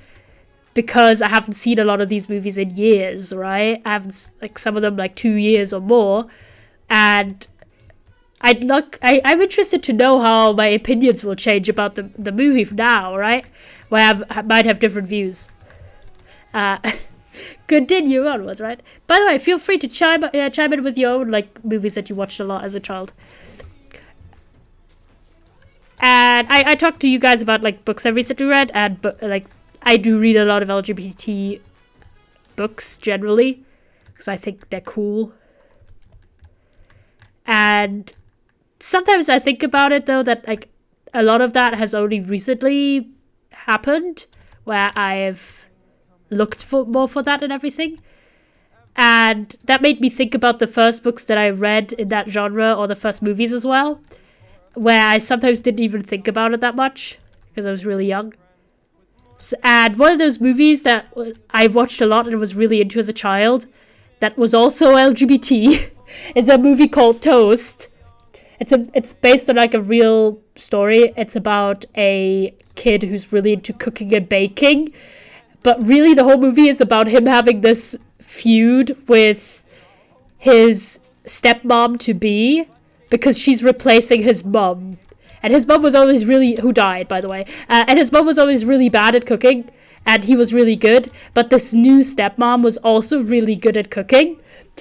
because I haven't seen a lot of these movies in years, right? I haven't, like, some of them like 2 years or more, and I'm interested to know how my opinions will change about the movie now, right? Where I might have different views. Continue onwards, right? By the way, feel free to chime in with your own like movies that you watched a lot as a child. And I talked to you guys about like books I recently read, and like I do read a lot of LGBT books generally because I think they're cool. And sometimes I think about it though that like a lot of that has only recently happened, where I've looked for more for that and everything. And that made me think about the first books that I read in that genre, or the first movies as well, where I sometimes didn't even think about it that much because I was really young. And one of those movies that I watched a lot and was really into as a child that was also LGBT is a movie called Toast. It's based on like a real story. It's about a kid who's really into cooking and baking, but really the whole movie is about him having this feud with his stepmom to be, because she's replacing his mom. And his mom was always really, who died by the way, and his mom was always really bad at cooking, and he was really good, but this new stepmom was also really good at cooking.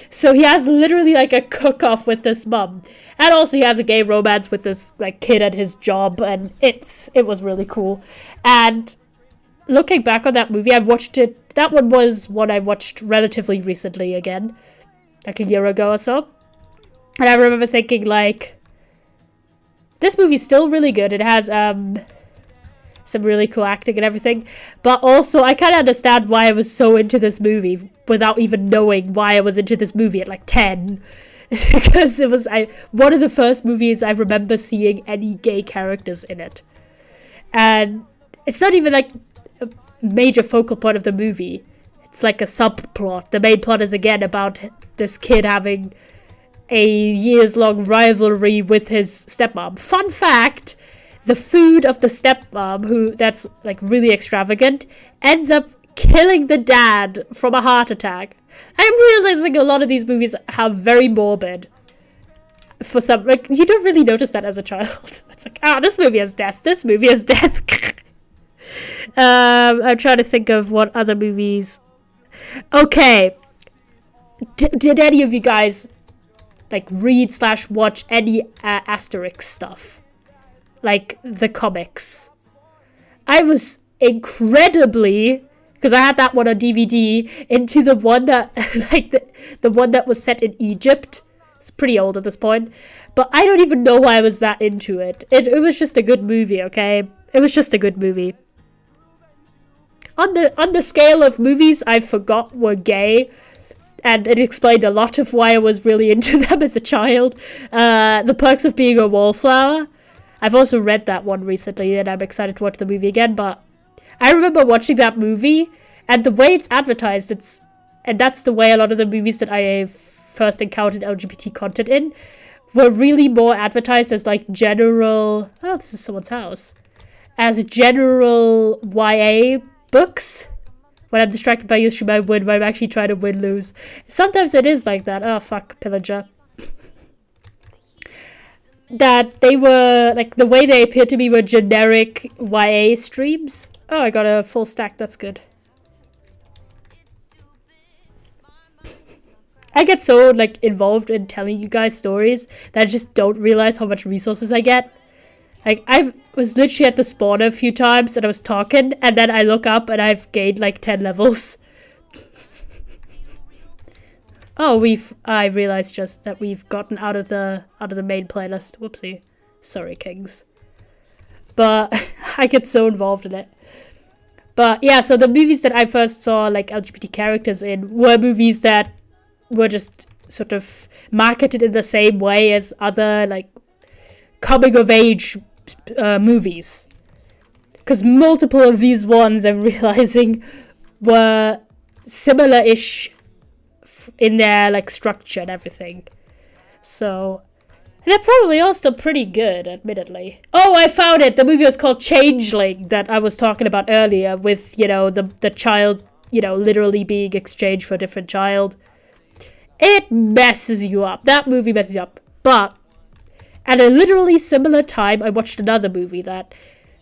So he has literally like a cook-off with this mom, and also he has a gay romance with this like kid at his job, and it was really cool. And looking back on that movie, I've watched it. That one was one I watched relatively recently again, like a year ago or so. And I remember thinking like, this movie's still really good. It has some really cool acting and everything, but also I kind of understand why I was so into this movie without even knowing why I was into this movie at like 10. Because it was one of the first movies I remember seeing any gay characters in it. And it's not even like a major focal point of the movie. It's like a subplot. The main plot is again about this kid having a years-long rivalry with his stepmom. Fun fact, the food of the stepmom, that's like really extravagant, ends up killing the dad from a heart attack. I'm realizing a lot of these movies have very morbid. For some, like, you don't really notice that as a child. It's like, this movie has death, this movie has death. I'm trying to think of what other movies. Okay. Did any of you guys like read/watch any Asterix stuff? Like the comics. I was incredibly, because I had that one on DVD, into the one that like the one that was set in Egypt. It's pretty old at this point, but I don't even know why I was that into it. It was just a good movie, okay? It was just a good movie. On the scale of movies I forgot were gay, and it explained a lot of why I was really into them as a child. The Perks of Being a Wallflower. I've also read that one recently, and I'm excited to watch the movie again, but I remember watching that movie, and the way it's advertised, and that's the way a lot of the movies that I first encountered LGBT content in, were really more advertised as like general. Oh, this is someone's house. As general YA books. When I'm distracted by you, she might win. When I'm actually trying to win-lose. Sometimes it is like that. Oh, fuck, Pillager. That they were, like, the way they appeared to me were generic YA streams. Oh, I got a full stack. That's good. I get so, like, involved in telling you guys stories that I just don't realize how much resources I get. Like, I was literally at the spawner a few times and I was talking, and then I look up and I've gained like 10 levels. Oh, I realized just that we've gotten out of the main playlist. Whoopsie. Sorry, kings. But I get so involved in it. But yeah, so the movies that I first saw like LGBT characters in were movies that were just sort of marketed in the same way as other like coming of age movies, because multiple of these ones I'm realizing were similar-ish in their like structure and everything. So they're probably all still pretty good, admittedly. Oh, I found it. The movie was called Changeling that I was talking about earlier, with, you know, the child, you know, literally being exchanged for a different child. It messes you up. That movie messes you up. But at a literally similar time, I watched another movie that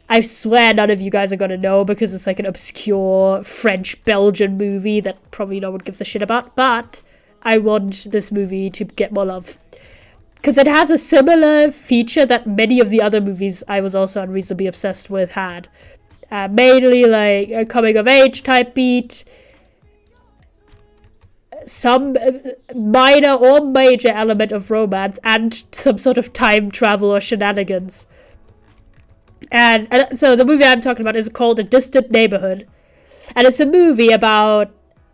I swear none of you guys are going to know, because it's like an obscure French-Belgian movie that probably no one gives a shit about. But I want this movie to get more love, because it has a similar feature that many of the other movies I was also unreasonably obsessed with had. Mainly like a coming-of-age type beat, some minor or major element of romance, and some sort of time travel or shenanigans. And so the movie I'm talking about is called A Distant Neighborhood. And it's a movie about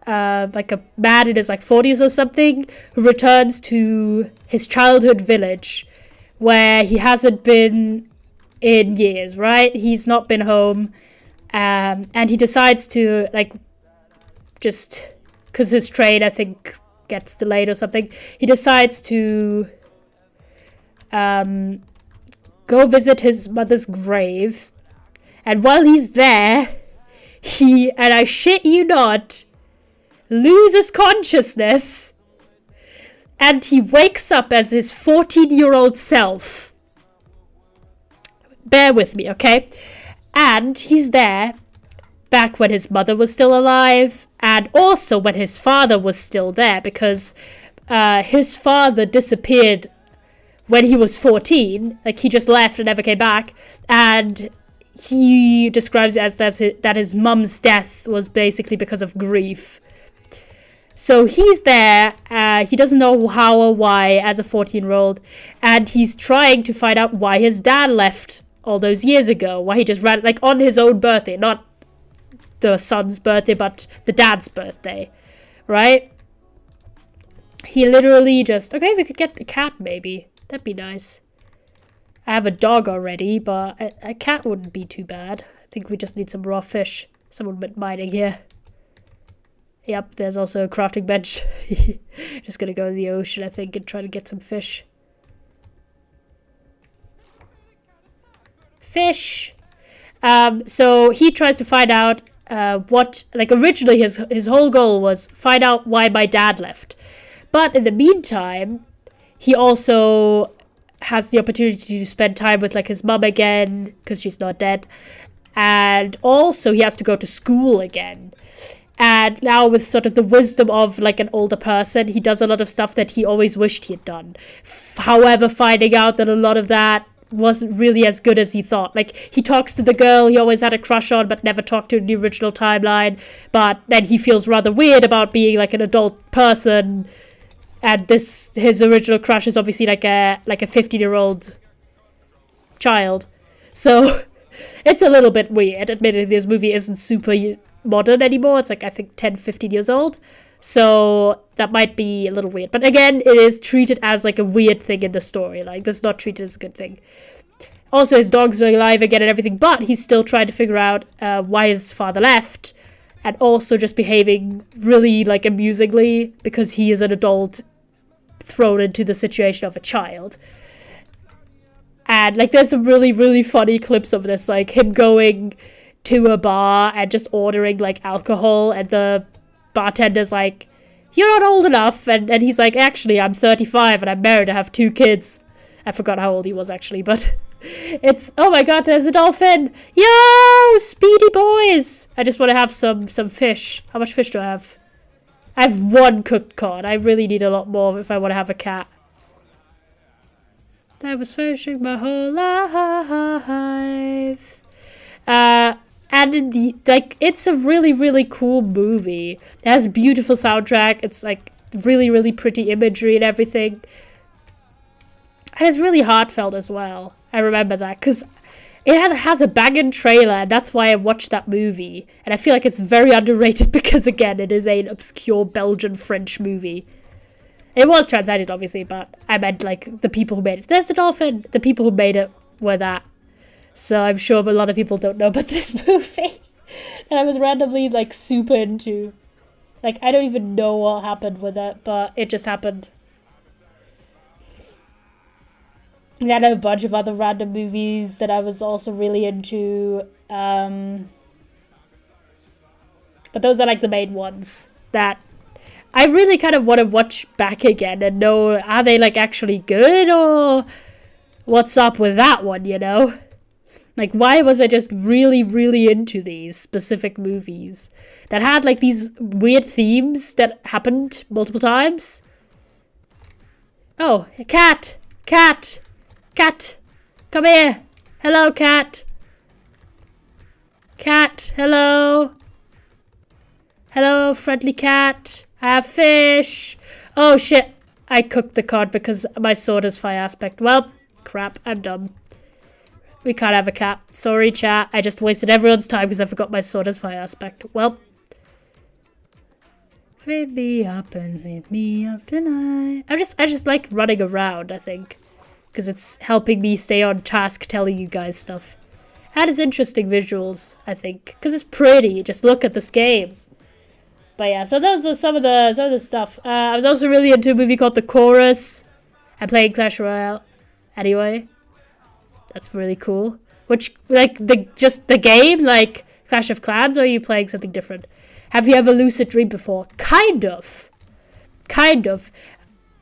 like a man in his like 40s or something who returns to his childhood village where he hasn't been in years, right? He's not been home. And he decides to like just... because his train, I think, gets delayed or something, he decides to go visit his mother's grave. And while he's there, he, and I shit you not, loses consciousness. And he wakes up as his 14-year-old self. Bear with me, okay? And he's there back when his mother was still alive, and also when his father was still there, because his father disappeared when he was 14. Like, he just left and never came back, and he describes it as that his mum's death was basically because of grief. So he's there, he doesn't know how or why as a 14-year-old, and he's trying to find out why his dad left all those years ago, why he just ran, like, on his own birthday, not the son's birthday, but the dad's birthday, right? He literally just, okay, we could get a cat maybe. That'd be nice. I have a dog already, but a cat wouldn't be too bad. I think we just need some raw fish. Someone went mining here. Yep, there's also a crafting bench. Just gonna go to the ocean, I think, and try to get some fish. Fish! So he tries to find out what, like, originally his whole goal was find out why my dad left. But in the meantime, he also has the opportunity to spend time with, like, his mum again, because she's not dead. And also he has to go to school again. And now with sort of the wisdom of, like, an older person, he does a lot of stuff that he always wished he had done. However, finding out that a lot of that wasn't really as good as he thought. Like, he talks to the girl he always had a crush on but never talked to in the original timeline, but then he feels rather weird about being like an adult person, and his original crush is obviously like a 15-year-old child. So it's a little bit weird. Admittedly, this movie isn't super modern anymore. It's like, I think, 10-15 years old. So that might be a little weird. But again, it is treated as like a weird thing in the story. Like, that's not treated as a good thing. Also, his dog's alive again and everything, but he's still trying to figure out why his father left. And also just behaving really, like, amusingly, because he is an adult thrown into the situation of a child. And, like, there's some really, really funny clips of this, like, him going to a bar and just ordering, like, alcohol, and the bartender's like, you're not old enough, and he's like, actually, I'm 35, and I'm married, I have 2 kids. I forgot how old he was, actually, but it's, oh my god, there's a dolphin! Yo, speedy boys! I just want to have some fish. How much fish do I have? I have 1 cooked cod. I really need a lot more if I want to have a cat. I was fishing my whole life. And like, it's a really, really cool movie. It has a beautiful soundtrack. It's like really, really pretty imagery and everything. And it's really heartfelt as well. I remember that because it has a banging trailer, and that's why I watched that movie. And I feel like it's very underrated because, again, it is an obscure Belgian-French movie. It was translated, obviously, but I meant, like, the people who made it. There's a dolphin! The people who made it were that. So I'm sure a lot of people don't know about this movie. that I was randomly, like, super into. Like, I don't even know what happened with it, but it just happened. And I had a bunch of other random movies that I was also really into. But those are, like, the main ones that I really kind of want to watch back again and know, are they, like, actually good, or what's up with that one, you know? Like, why was I just really, really into these specific movies that had, like, these weird themes that happened multiple times? Oh, a cat! Cat! Cat! Come here! Hello, cat! Cat, hello! Hello, friendly cat! I have fish! Oh, shit! I cooked the cod because my sword is fire aspect. Well, crap, I'm dumb. We can't have a cat. Sorry, chat. I just wasted everyone's time because I forgot my sword is fire aspect. Well. Feed me up and feed me up tonight. I just like running around, I think. Because it's helping me stay on task telling you guys stuff. And it's interesting visuals, I think. Because it's pretty. Just look at this game. But yeah, so those are some of the stuff. I was also really into a movie called The Chorus. I'm playing Clash Royale. Anyway. That's really cool. Which, like, just the game, like Clash of Clans, or are you playing something different? Have you ever lucid dreamed before? Kind of. Kind of.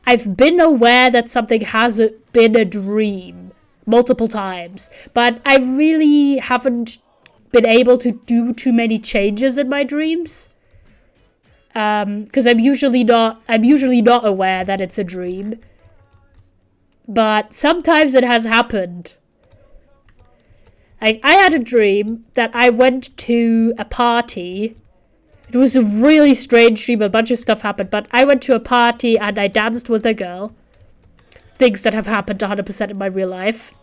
I've been aware that something has been a dream multiple times, but I really haven't been able to do too many changes in my dreams. Because I'm usually not aware that it's a dream. But sometimes it has happened. I had a dream that I went to a party. It was a really strange dream. A bunch of stuff happened. But I went to a party and I danced with a girl. Things that have happened 100% in my real life.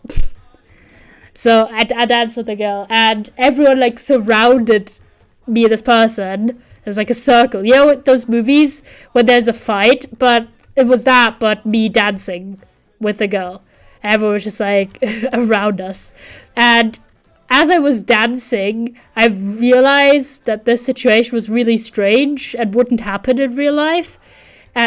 So I danced with a girl. And everyone, like, surrounded me and this person. It was like a circle. You know those movies when there's a fight? But it was that, but me dancing with a girl. Everyone was just, like, around us. And as I was dancing, I realized that this situation was really strange and wouldn't happen in real life.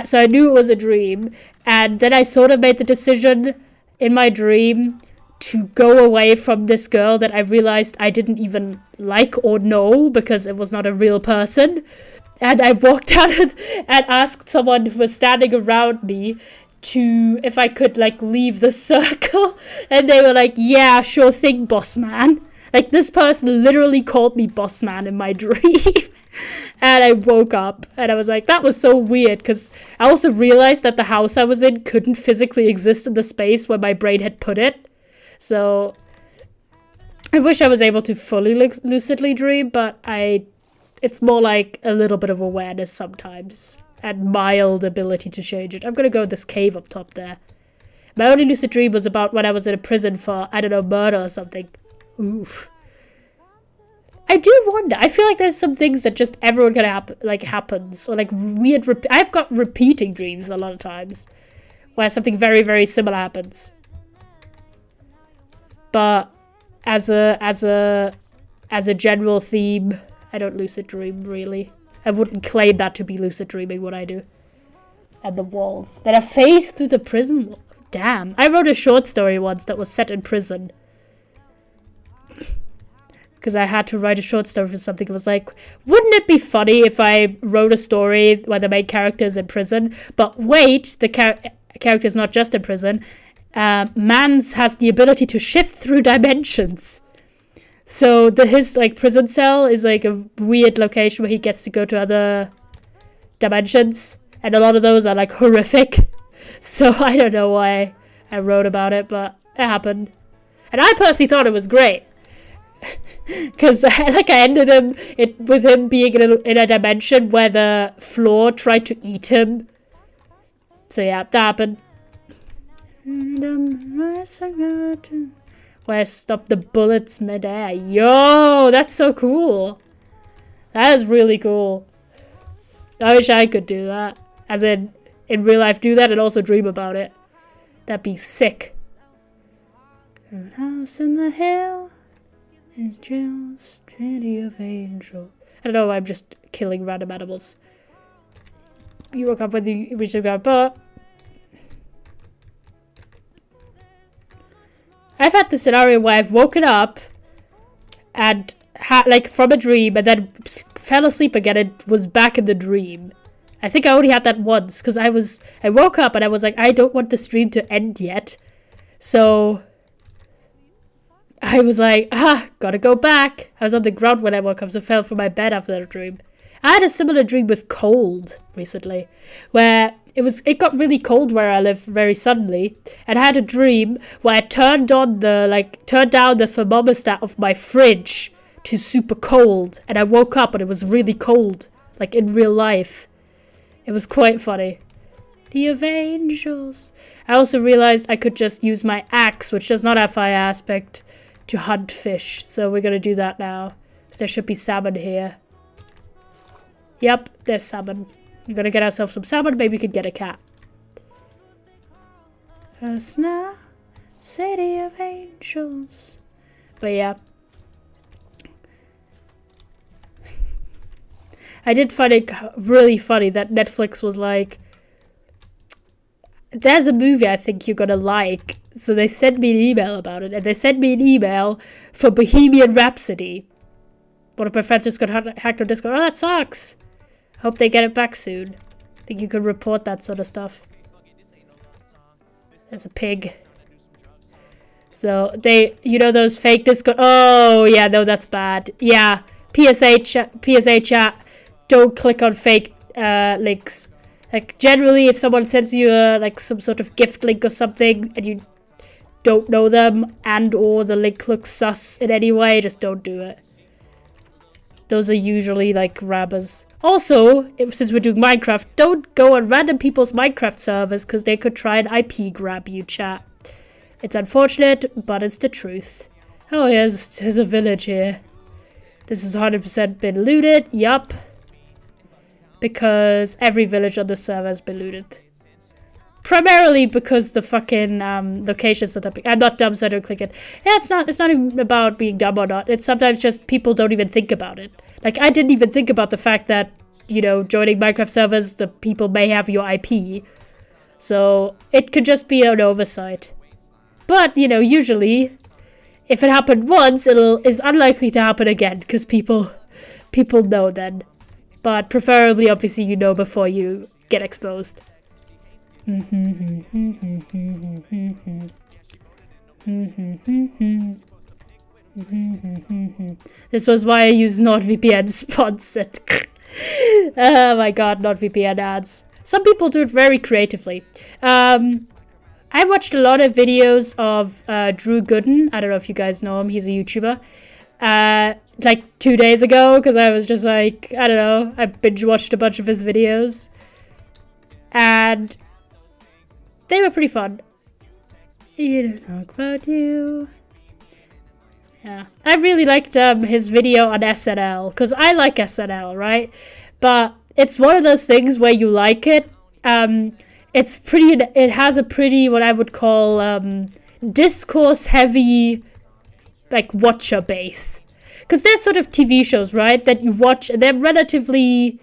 So I knew it was a dream. And then I sort of made the decision in my dream to go away from this girl that I realized I didn't even like or know because it was not a real person. And I walked out and asked someone who was standing around me if I could, like, leave the circle. And they were like, yeah, sure thing, boss man. Like, this person literally called me boss man in my dream. And I woke up and I was like, that was so weird, because I also realized that the house I was in couldn't physically exist in the space where my brain had put it. So I wish I was able to fully lucidly dream, but it's more like a little bit of awareness sometimes and mild ability to change it. I'm gonna go in this cave up top there. My only lucid dream was about when I was in a prison for, I don't know, murder or something. Oof. I do wonder. I feel like there's some things that just everyone can happens, or like weird. I've got repeating dreams a lot of times, where something very, very similar happens. But as a general theme, I don't lucid dream really. I wouldn't claim that to be lucid dreaming what I do. and the walls that are faced through the prison wall. Damn. I wrote a short story once that was set in prison. Because I had to write a short story for something. It was like, wouldn't it be funny if I wrote a story where the main character is in prison? But wait, the character is not just in prison. Mans has the ability to shift through dimensions. So his like prison cell is like a weird location where he gets to go to other dimensions. And a lot of those are like horrific. So I don't know why I wrote about it, but it happened. And I personally thought it was great. Because I ended with him being in a dimension where the floor tried to eat him. So yeah, that happened. Where I stopped the bullets midair. Yo, that's so cool. That is really cool. I wish I could do that. As in real life, do that and also dream about it. That'd be sick. House in the hill. It's just plenty of angels. I don't know, I'm just killing random animals. You woke up when you reached the ground, but I've had the scenario where I've woken up and like from a dream and then fell asleep again and was back in the dream. I think I only had that once because I woke up and I was like, I don't want this dream to end yet. So I was like, gotta go back. I was on the ground when I woke up, so I fell from my bed after that dream. I had a similar dream with cold recently, where it got really cold where I live very suddenly, and I had a dream where I turned down the thermostat of my fridge to super cold, and I woke up and it was really cold, like in real life. It was quite funny. The of angels. I also realized I could just use my axe, which does not have fire aspect, to hunt fish. So we're gonna do that now. So there should be salmon here. Yep, there's salmon. We're gonna get ourselves some salmon. Maybe we could get a cat. Now, city of angels. But yeah. I did find it really funny that Netflix was like, there's a movie I think you're gonna like. So they sent me an email about it, and they sent me an email for Bohemian Rhapsody. One of my friends just got hacked on Discord. Oh, that sucks. Hope they get it back soon. I think you could report that sort of stuff. There's a pig. So you know those fake Discord. Oh yeah, no, that's bad. Yeah, PSA chat. Don't click on fake links. Like generally, if someone sends you like some sort of gift link or something, and you don't know them, and or the link looks sus in any way, just don't do it. Those are usually like grabbers. Also, since we're doing Minecraft, don't go on random people's Minecraft servers because they could try and IP grab you, chat. It's unfortunate, but it's the truth. Oh, there's a village here. This has 100% been looted. Yup. Because every village on the server has been looted. Primarily because the fucking locations that I'm not dumb, so I don't click it. Yeah, it's not even about being dumb or not. It's sometimes just people don't even think about it. Like, I didn't even think about the fact that, you know, joining Minecraft servers, the people may have your IP. So, it could just be an oversight. But, you know, usually, if it happened once, it's unlikely to happen again, because people know then. But preferably, obviously, you know before you get exposed. This was why I use NordVPN sponsored. Oh my god, NordVPN ads. Some people do it very creatively. I watched a lot of videos of Drew Gooden. I don't know if you guys know him. He's a YouTuber. Like 2 days ago, because I was just like, I don't know. I binge watched a bunch of his videos. And they were pretty fun. You talk about you. Yeah, I really liked his video on SNL, because I like SNL, right? But it's one of those things where you like it. It has a pretty, what I would call, discourse-heavy, like, watcher base. Because there's sort of TV shows, right, that you watch, and they're relatively,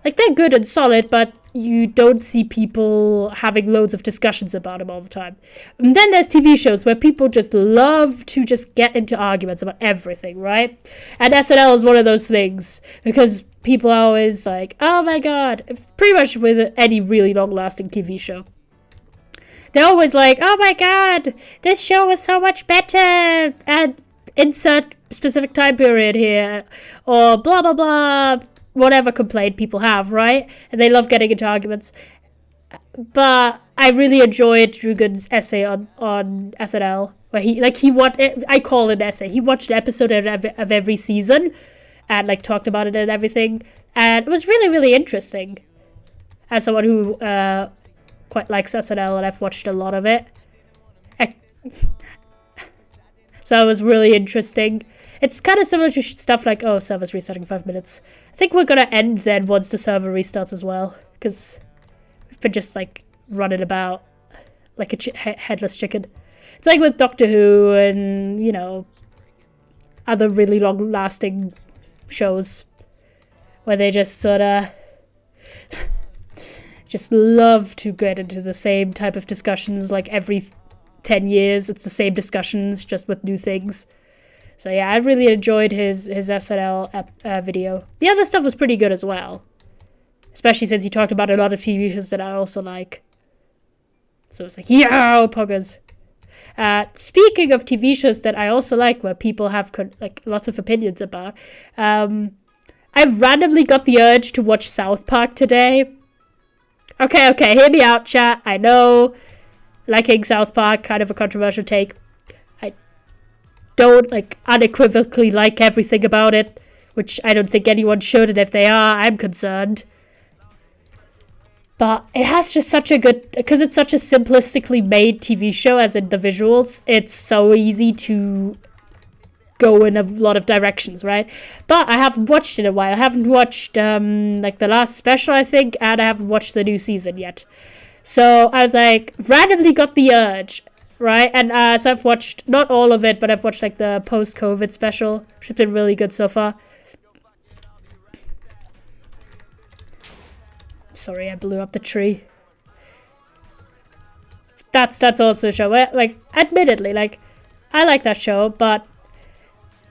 like, they're good and solid, but you don't see people having loads of discussions about him all the time. And then there's TV shows where people just love to just get into arguments about everything, right? And SNL is one of those things, because people are always like, oh my god, it's pretty much with any really long-lasting TV show. They're always like, oh my god, this show was so much better at insert specific time period here, or blah blah blah, whatever complaint people have, right? And they love getting into arguments. But I really enjoyed Drew Gooden's essay on SNL, where I call it an essay. He watched an episode of every season and like talked about it and everything, and it was really, really interesting. As someone who quite likes SNL, and I've watched a lot of it, so it was really interesting. It's kind of similar to stuff like, oh, server's restarting in 5 minutes. I think we're gonna end then once the server restarts as well, because we've been just like running about like a headless chicken. It's like with Doctor Who and, you know, other really long-lasting shows where they just sort of just love to get into the same type of discussions. Like every 10 years, it's the same discussions, just with new things. So yeah, I really enjoyed his SNL video. The other stuff was pretty good as well, especially since he talked about a lot of TV shows that I also like. So it's like, yeah, poggers. Speaking of TV shows that I also like, where people have like lots of opinions about, I randomly got the urge to watch South Park today. Okay, hear me out, chat. I know liking South Park, kind of a controversial take. Don't like unequivocally like everything about it, which I don't think anyone should, and if they are, I'm concerned. But it has just such a good, because it's such a simplistically made TV show, as in the visuals, it's so easy to go in a lot of directions, right? But I haven't watched it in a while. I haven't watched like the last special, I think, and I haven't watched the new season yet. So I was like, randomly got the urge. Right, and so I've watched, not all of it, but I've watched like the post-COVID special, which has been really good so far. Sorry, I blew up the tree. That's also a show where, like, admittedly, like, I like that show, but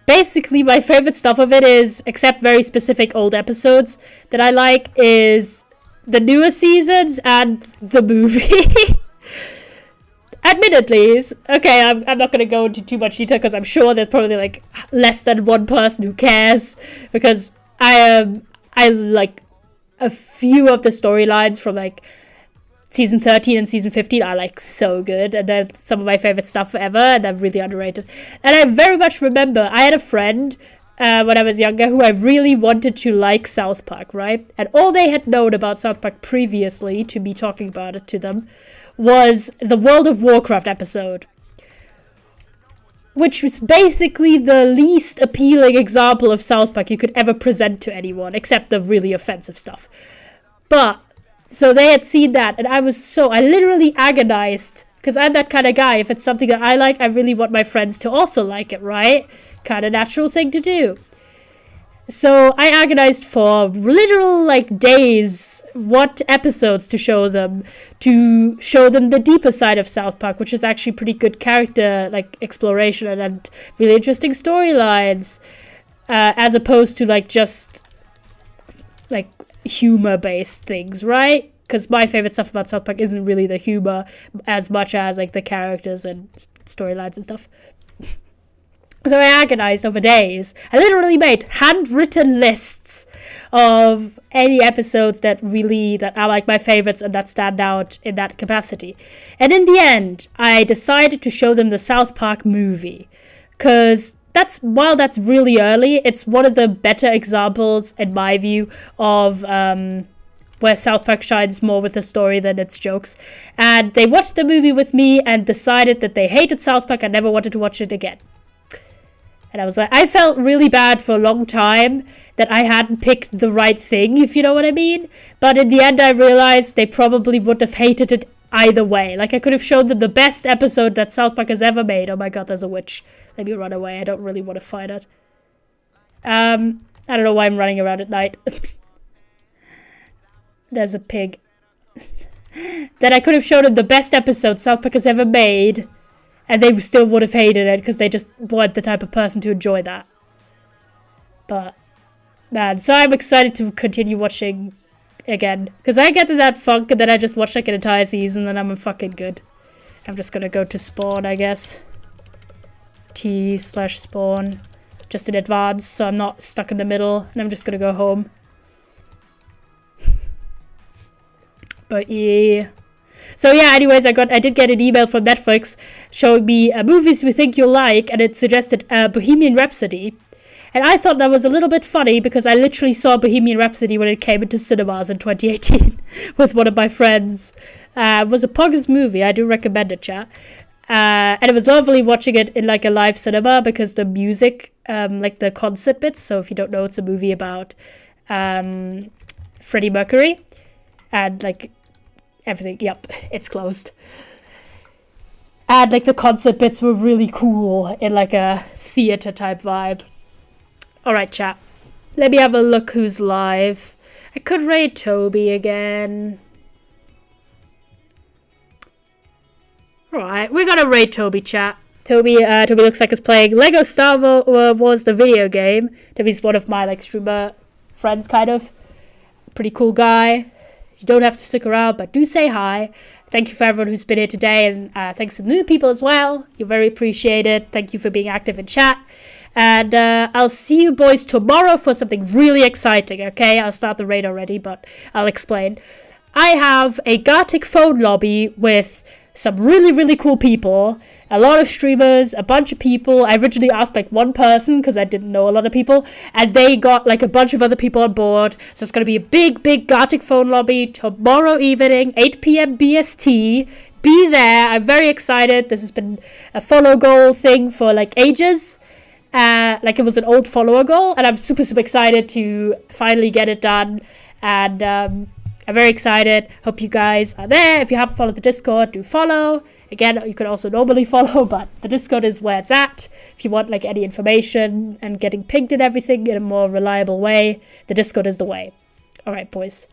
basically my favorite stuff of it is, except very specific old episodes that I like, is the newer seasons and the movie. Admittedly, okay, I'm not going to go into too much detail, because I'm sure there's probably like less than one person who cares, because I like a few of the storylines from like season 13 and season 15 are like so good, and they're some of my favorite stuff ever, and they're really underrated. And I very much remember I had a friend when I was younger who I really wanted to like South Park, right? And all they had known about South Park previously to me talking about it to them was the World of Warcraft episode, which was basically the least appealing example of South Park you could ever present to anyone, except the really offensive stuff. But, so they had seen that, and I literally agonized, because I'm that kind of guy. If it's something that I like, I really want my friends to also like it, right? Kind of natural thing to do. So I agonized for literal like days what episodes to show them the deeper side of South Park, which is actually pretty good character like exploration and really interesting storylines, as opposed to like just like humor based things, right? Because my favorite stuff about South Park isn't really the humor as much as like the characters and storylines and stuff. So I agonized over days. I literally made handwritten lists of any episodes that are like my favorites and that stand out in that capacity. And in the end, I decided to show them the South Park movie. Because while that's really early, it's one of the better examples, in my view, of where South Park shines more with the story than its jokes. And they watched the movie with me and decided that they hated South Park and never wanted to watch it again. And I was like, I felt really bad for a long time that I hadn't picked the right thing, if you know what I mean. But in the end, I realized they probably would have hated it either way. Like, I could have shown them the best episode that South Park has ever made. Oh my god, there's a witch. Let me run away. I don't really want to fight it. I don't know why I'm running around at night. There's a pig. Then I could have shown them the best episode South Park has ever made, and they still would have hated it because they just weren't the type of person to enjoy that. But, man, so I'm excited to continue watching again. Because I get to that funk and then I just watch like an entire season and I'm fucking good. I'm just gonna go to spawn, I guess. T/spawn. Just in advance, so I'm not stuck in the middle. And I'm just gonna go home. But yeah. So yeah, anyways, I did get an email from Netflix showing me movies we think you'll like, and it suggested Bohemian Rhapsody. And I thought that was a little bit funny because I literally saw Bohemian Rhapsody when it came into cinemas in 2018 with one of my friends. It was a poggers movie. I do recommend it, chat. And it was lovely watching it in like a live cinema because the music, like the concert bits. So if you don't know, it's a movie about Freddie Mercury and like everything. Yep, it's closed. And like the concert bits were really cool in like a theater type vibe. Alright, chat. Let me have a look who's live. I could raid Toby again. Alright, we're gonna raid Toby, chat. Toby looks like he's playing Lego Star Wars, the video game. Toby's one of my like streamer friends, kind of. Pretty cool guy. You don't have to stick around, but do say hi. Thank you for everyone who's been here today, and thanks to new people as well. You're very appreciated. Thank you for being active in chat. And I'll see you boys tomorrow for something really exciting, okay? I'll start the raid already, but I'll explain. I have a Gartic phone lobby with some really, really cool people. A lot of streamers, a bunch of people. I originally asked like one person because I didn't know a lot of people. And they got like a bunch of other people on board. So it's going to be a big, big Gartic phone lobby tomorrow evening, 8 p.m. BST. Be there. I'm very excited. This has been a follow goal thing for like ages. Like it was an old follower goal, and I'm super, super excited to finally get it done. And I'm very excited. Hope you guys are there. If you haven't followed the Discord, do follow. Again, you can also normally follow, but the Discord is where it's at. If you want like any information and getting pinged and everything in a more reliable way, the Discord is the way. All right, boys.